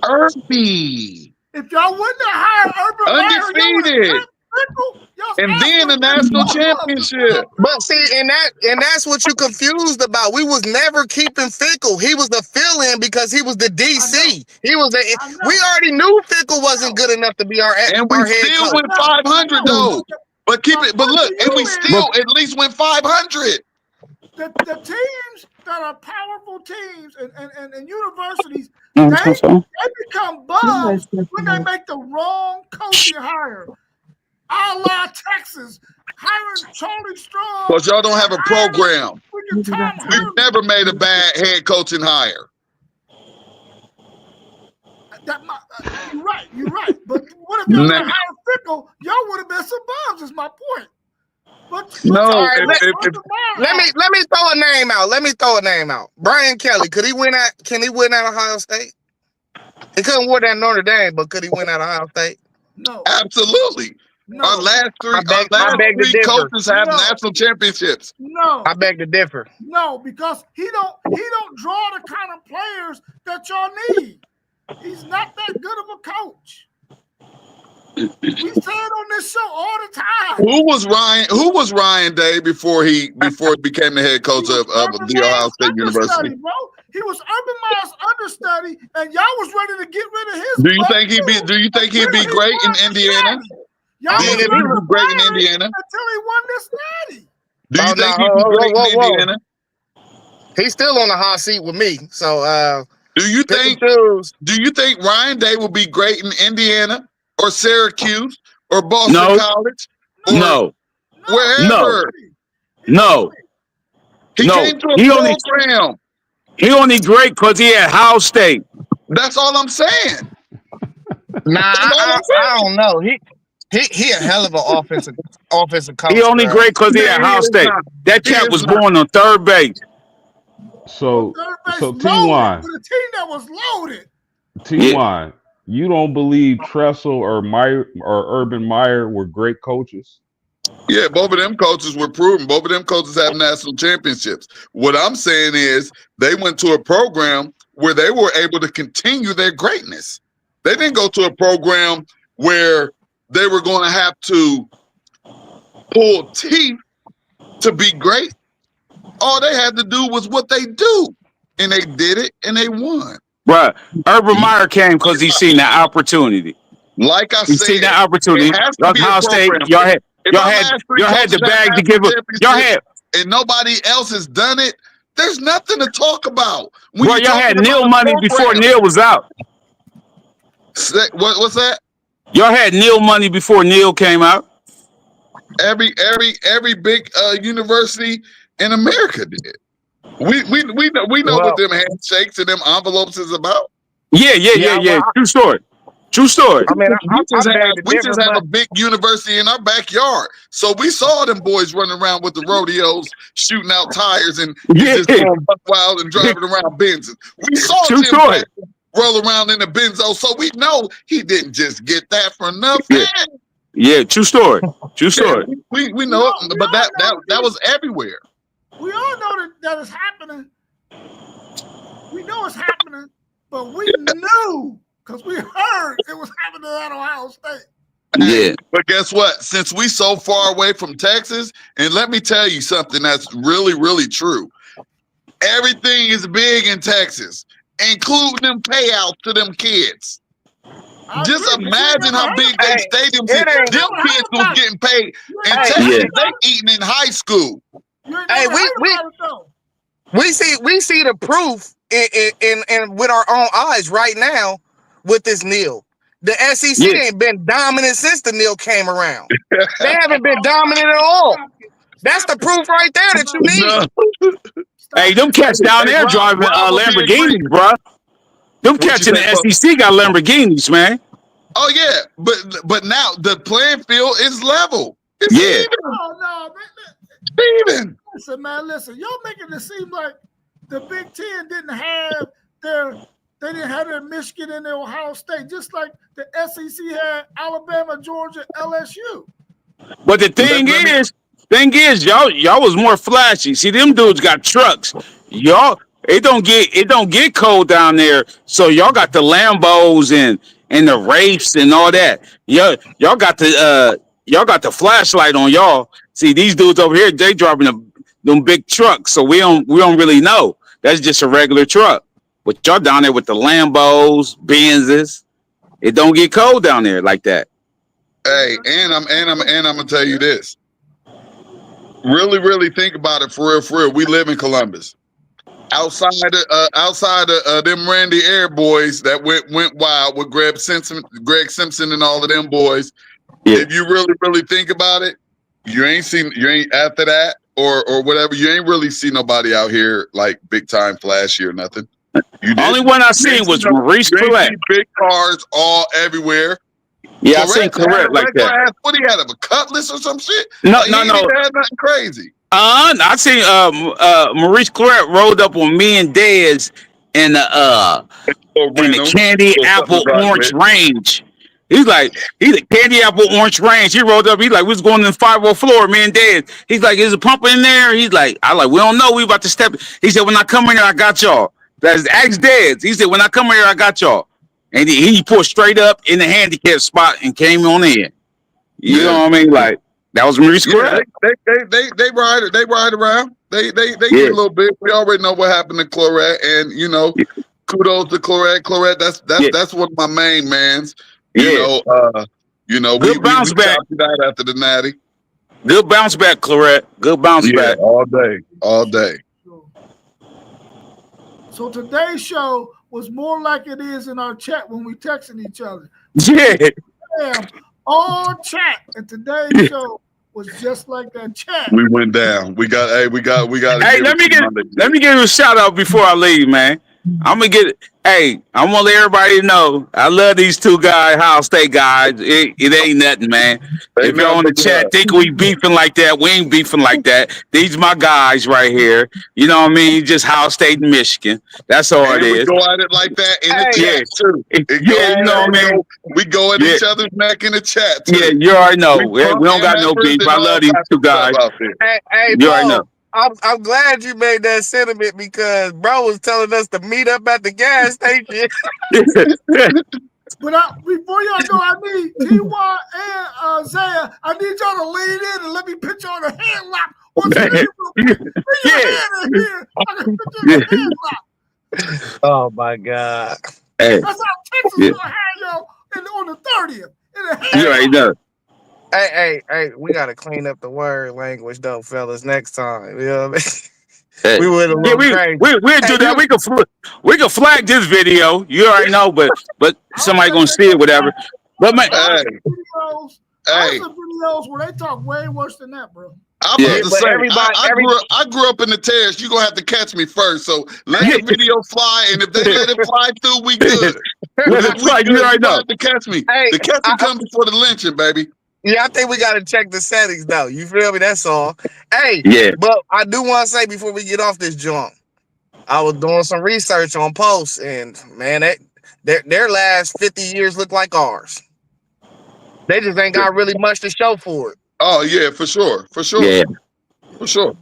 Irby.
If y'all wouldn't have hired Urban
undefeated. And then the national championship.
But see, and that's what you confused about. We was never keeping Fickle. He was the fill-in because he was the DC. We already knew Fickle wasn't good enough to be our head coach.
And we still went 500 though. But look, and we still at least went 500.
The teams that are powerful teams and universities, they become bums when they make the wrong coaching hire. A la Texas, hiring Charlie Strong.
Because y'all don't have a program. We've never made a bad head coaching hire.
You're right. But what if y'all hired Fickle? Y'all would have been some bums, is my point. But
let me throw a name out. Let me throw a name out. Brian Kelly. Can he win at Ohio State? He couldn't win at Notre Dame, but could he win at Ohio State?
No.
Absolutely.
No.
Our last three coaches have national championships.
No.
I beg to differ.
No, because he don't draw the kind of players that y'all need. He's not that good of a coach. We say it on this show all the time.
Who was Ryan Day before he became the head coach of the Ohio State University?
Bro. He was Urban Meyer's understudy, and y'all was ready to get rid of his.
Do you think he'd be great in Indiana?
Y'all was
great in Indiana
until he won this natty.
Do you think he'd be great in Indiana?
He's still on the hot seat with me. So
do you think Ryan Day will be great in Indiana or Syracuse or Boston College?
Or
wherever.
No.
He came to a program.
He only great because he at Ohio State.
That's all I'm saying.
I don't know. He a hell of an offensive coach.
He only great because he at Ohio State. That cat was born on third base.
So T1.
The team that was loaded.
T1, you don't believe Tressel or Urban Meyer were great coaches?
Yeah, both of them coaches were proven. Both of them coaches have national championships. What I'm saying is they went to a program where they were able to continue their greatness. They didn't go to a program where they were going to have to pull teeth to be great. All they had to do was what they do, and they did it, and they won.
Bruh, Urban Meyer came because he seen that opportunity.
Like I
He
said,
seen that opportunity. Ohio State, y'all had the bag to give it. Y'all had,
and nobody else has done it. There's nothing to talk about.
Bro, y'all had Neil money before Neil was out.
What's that?
Y'all had Neil money before Neil came out.
Every big university in America did. We know what them handshakes and them envelopes is about.
Yeah. True story.
I mean,
we just have a big university in our backyard, so we saw them boys running around with the rodeos, shooting out tires, and just going buck wild and driving around Benzes. We saw Tim roll around in the Benzo, so we know he didn't just get that for nothing.
Yeah, true story. True story.
We know it, but that was everywhere.
We all know that it's happening. We know it's happening, but we knew because we heard it was happening at Ohio State.
Yeah.
But guess what? Since we so far away from Texas, and let me tell you something that's really, really true. Everything is big in Texas, including them payouts to them kids. Just imagine how big they stadiums is. Them kids was getting paid in Texas. They eating in high school.
Hey, we see the proof in with our own eyes right now with this Neil. The SEC ain't been dominant since the Neil came around. They haven't been dominant at all. That's the proof right there that you need.
Hey, them cats down there driving Lamborghinis, bro. Them cats in the SEC got Lamborghinis, man.
Oh yeah, but now the playing field is level. It's even.
Oh no,
Even.
Listen, y'all making it seem like the Big Ten didn't have their Michigan and their Ohio State, just like the SEC had Alabama, Georgia, LSU.
But the thing is, y'all was more flashy. See, them dudes got trucks. Y'all, it don't get cold down there, so y'all got the Lambos and the Wraiths and all that. Y'all got the flashlight on y'all. See, these dudes over here, they driving them big trucks, so we don't really know. That's just a regular truck. But y'all down there with the Lambos, Benzes, it don't get cold down there like that.
Hey, and I'm gonna tell you this. Really, really think about it for real. We live in Columbus. Outside of them Randy Air boys that went wild with Greg Simpson and all of them boys. Yeah. If you really think about it, you ain't after that or whatever. You ain't really see nobody out here like big time flashy or nothing.
Only one I seen was Maurice Collette.
Big cars all everywhere.
Yeah, I seen Collette like that.
What he had, a cutlass or some shit?
No.
He had nothing crazy.
I seen Maurice Collette rolled up on me and Dez in the candy apple orange range. He's the candy apple orange range. He rolled up. He's like, we was going in the 5-0 floor, me and Dez. He's like, is a pump in there? He's like, we don't know. We about to step. He said, when I come in here, I got y'all. That's ask Dez. He said, when I come in here, I got y'all. And he pulled straight up in the handicap spot and came on in. You know what I mean? Like, that was Maurice Collette.
They ride around. They get a little bit. We already know what happened to Collette, and kudos to Collette. Collette, that's one of my main mans. Good
bounce back
after the natty.
Good bounce back, Collette. Good bounce back.
All day.
So today's show was more like it is in our chat when we texting each other.
Yeah.
Damn, all chat, and today's show was just like that chat.
We went down. We got. Hey, let
me give you a shout out before I leave, man. I'm gonna get it. Hey, I want everybody to know I love these two guys, Ohio State guys. It ain't nothing, man.
They
If y'all on the chat think we beefing like that, we ain't beefing like that. These my guys right here. You know what I mean? Just Ohio State and Michigan. That's all
and
it
we
is.
go at it like that in the chat too.
Yeah, you know what I mean?
We go at each other's neck in the chat too.
Yeah, you already know. We don't got no beef. I love these two guys.
Hey,
you already know.
I'm glad you made that sentiment because bro was telling us to meet up at the gas station.
But before y'all go, I need T.Y. and Zaya. I need y'all to lean in and let me put you on a headlock. Bring your hand in here. I can put you in a headlock.
Oh my God!
Hey. That's how Texas gonna have y'all on the 30th.
You already know.
Hey, we gotta clean up the word language though, fellas. Next time, you know what I mean?
Hey.
We would
we'll do that. We can flag this video. You already know, but somebody gonna see it, whatever. But man,
videos where they talk way worse than that, bro.
I'm about to say, I grew up in the 10's. You're going to have to catch me first. So let the video fly, and if they let it fly through, we good.
Let it fly, you already know.
Have to catch me. The catching comes before the lynching, baby.
Yeah, I think we got to check the settings, though. You feel me? That's all. Hey, but I do want to say before we get off this junk, I was doing some research on posts, and, man, their last 50 years look like ours. They just ain't got really much to show for it.
Oh, yeah, for sure.
Yeah.
For sure.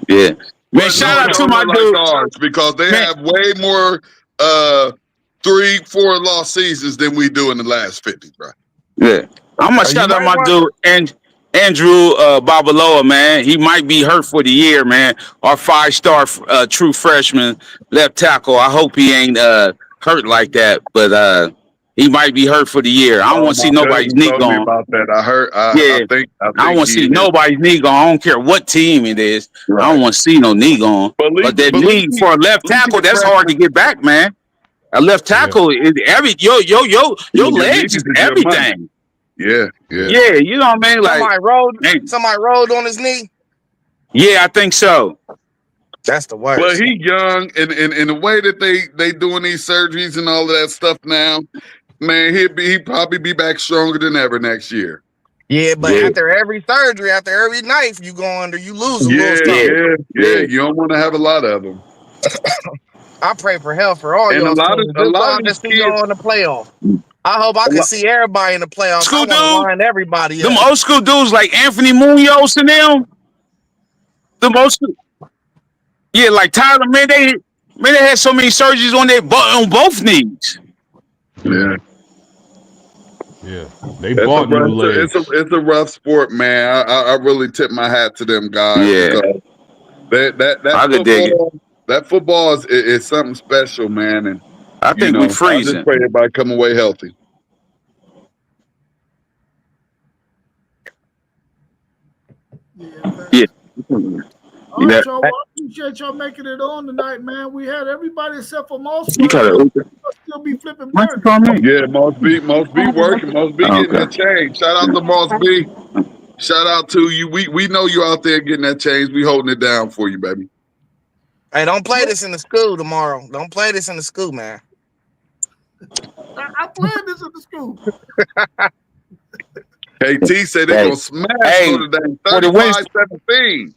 Yeah. Man, shout out to my dude.
Because they have way more 3-4 lost seasons than we do in the last 50, bro.
Yeah. I'm going to shout out my dude, Andrew Babaloa, man. He might be hurt for the year, man. Our 5-star true freshman left tackle. I hope he ain't hurt like that, but he might be hurt for the year. I don't want to see nobody's knee gone.
About that.
I don't want to see nobody's knee gone. I don't care what team it is. Right. I don't want to see no knee gone. But that knee for a left tackle, that's hard to get back, man. A left tackle is your legs is everything.
Yeah.
You know what I mean? Like
somebody rolled on his knee.
Yeah, I think so.
That's the worst.
Well, he young, and in the way that they doing these surgeries and all of that stuff now, man, he'd probably be back stronger than ever next year.
Yeah, but after every surgery, after every knife you go under, you lose a little stuff.
Yeah. You don't want to have a lot of them.
I pray for hell for all y'all. A lot of see y'all in the playoff. I hope I can see everybody in the playoffs. I want to line everybody up.
Them old school dudes like Anthony Munoz and them. Them old school. Yeah, like Tyler, man, they had so many surgeries on both knees.
Yeah.
Yeah, they bought new legs.
It's a rough sport, man. I really tip my hat to them guys.
Yeah.
That football is something special, man. And
I think we're freezing.
I just pray everybody come away healthy.
Yeah.
All right, y'all. I appreciate y'all making it on tonight, man. We had everybody except for most. Still be flipping burgers.
Yeah, Moss B working. Moss B getting the change. Shout out to Moss B. Shout out to you. We know you out there getting that change. We holding it down for you, baby.
Hey, don't play this in the school tomorrow. Don't play this in the school, man.
I played this in the school.
KT said they're going to smash Notre Dame 35-17.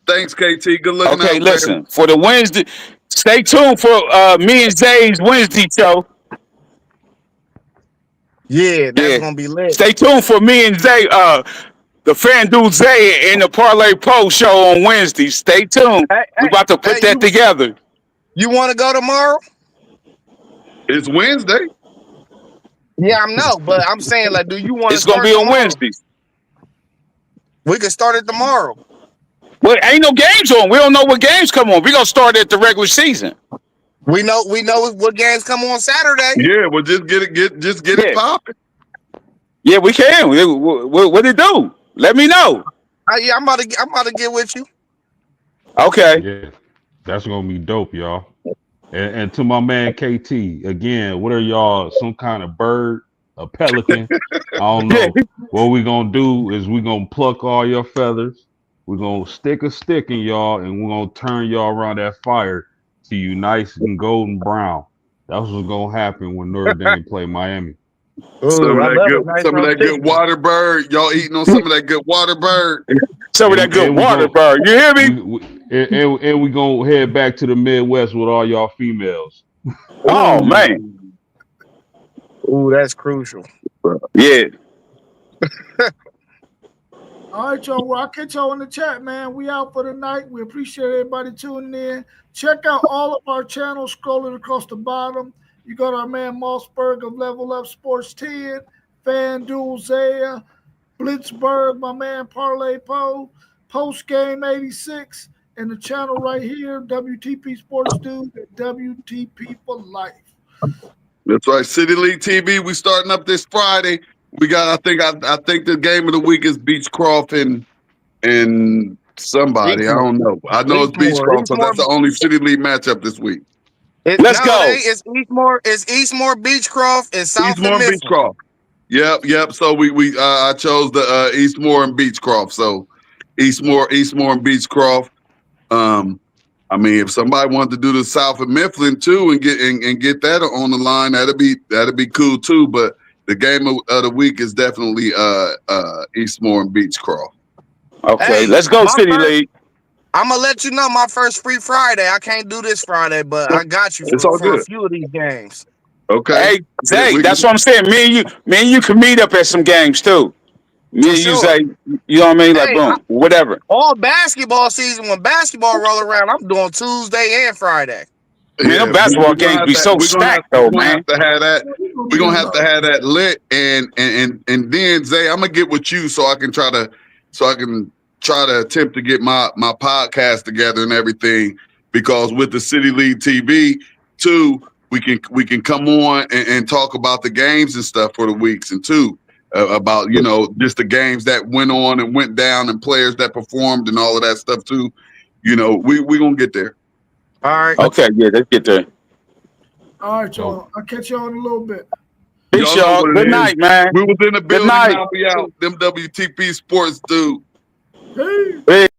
Thanks, KT. Good looking out.
Okay, listen. For the Wednesday, stay tuned for me and Zay's Wednesday show.
Yeah, that's going to be lit.
Stay tuned for me and Zay, the FanDuel Zay and the Parlay Pro show on Wednesday. Stay tuned. We're about to put that together.
You want to go tomorrow?
It's Wednesday.
Yeah, I know, but I'm saying, like, do you want to
It's going to be on Wednesdays.
We can start it tomorrow.
Well, ain't no games on. We don't know what games come on. We're going to start at the regular season.
We know what games come on Saturday.
Yeah, well, just get it popping.
Yeah, we can. What it do? Let me know.
Yeah, I'm about to get with you.
Okay.
Yeah, that's gonna be dope, y'all. And to my man KT again, what are y'all? Some kind of bird, a pelican? I don't know. What we gonna do is we gonna pluck all your feathers. We're gonna stick a stick in y'all, and we're gonna turn y'all around that fire to you nice and golden brown. That's what's gonna happen when Notre Dame play Miami.
Some
Ooh, I
of
love
that
a nice
good
roast chicken.
water bird. Y'all eating on some of that good water bird.
Some of that good water, bro. You hear me?
And we gonna head back to the Midwest with all y'all females.
Oh man,
Ooh, that's crucial.
yeah.
All right, y'all. Well, I'll catch y'all in the chat, man. We out for the night. We appreciate everybody tuning in. Check out all of our channels scrolling across the bottom. You got our man Mossberg of Level Up Sports 10, FanDuel Zaya, Blitzberg, my man Parlay Poe, Post Game 86, and the channel right here, WTP Sports Dude and WTP for Life.
That's right. City League TV. We starting up this Friday. We got. I think the game of the week is Beechcroft and somebody. I don't know. I know it's Beechcroft, so that's the only City League matchup this week.
Let's go.
It's Eastmore, Beechcroft, and South
Eastmore and
Mifflin.
Beechcroft. Yep. So I chose the Eastmore and Beechcroft. So Eastmore and Beechcroft. I mean, if somebody wanted to do the South of Mifflin too and get that on the line, that'd be cool too. But the game of the week is definitely Eastmore and Beechcroft.
Okay,
Hey,
let's go, City League.
I'm gonna let you know my first free Friday. I can't do this Friday, but I got you
It's all
for a
good.
few of these games.
Okay.
Hey, Zay, that's what I'm saying. Me and you can meet up at some games too. Me and you, Zay, you know what I mean? Like,
Hey,
boom, whatever.
All basketball season, when basketball roll around, I'm doing Tuesday and Friday.
Man, them basketball games be so stacked, though, man.
We're gonna have to have that lit, and then Zay, I'm gonna get with you so I can try to attempt to get my podcast together and everything, because with the City League TV too, we can come on and talk about the games and stuff for the weeks, and too about just the games that went on and went down and players that performed and all of that stuff too. We gonna get there.
All right.
Okay, yeah, let's get there.
All right, y'all. I'll catch y'all in a little bit.
Peace, y'all. Good night, man.
We was in the building.
Good night.
Now we out. Them WTP Sports dude.
Hey.
Peace.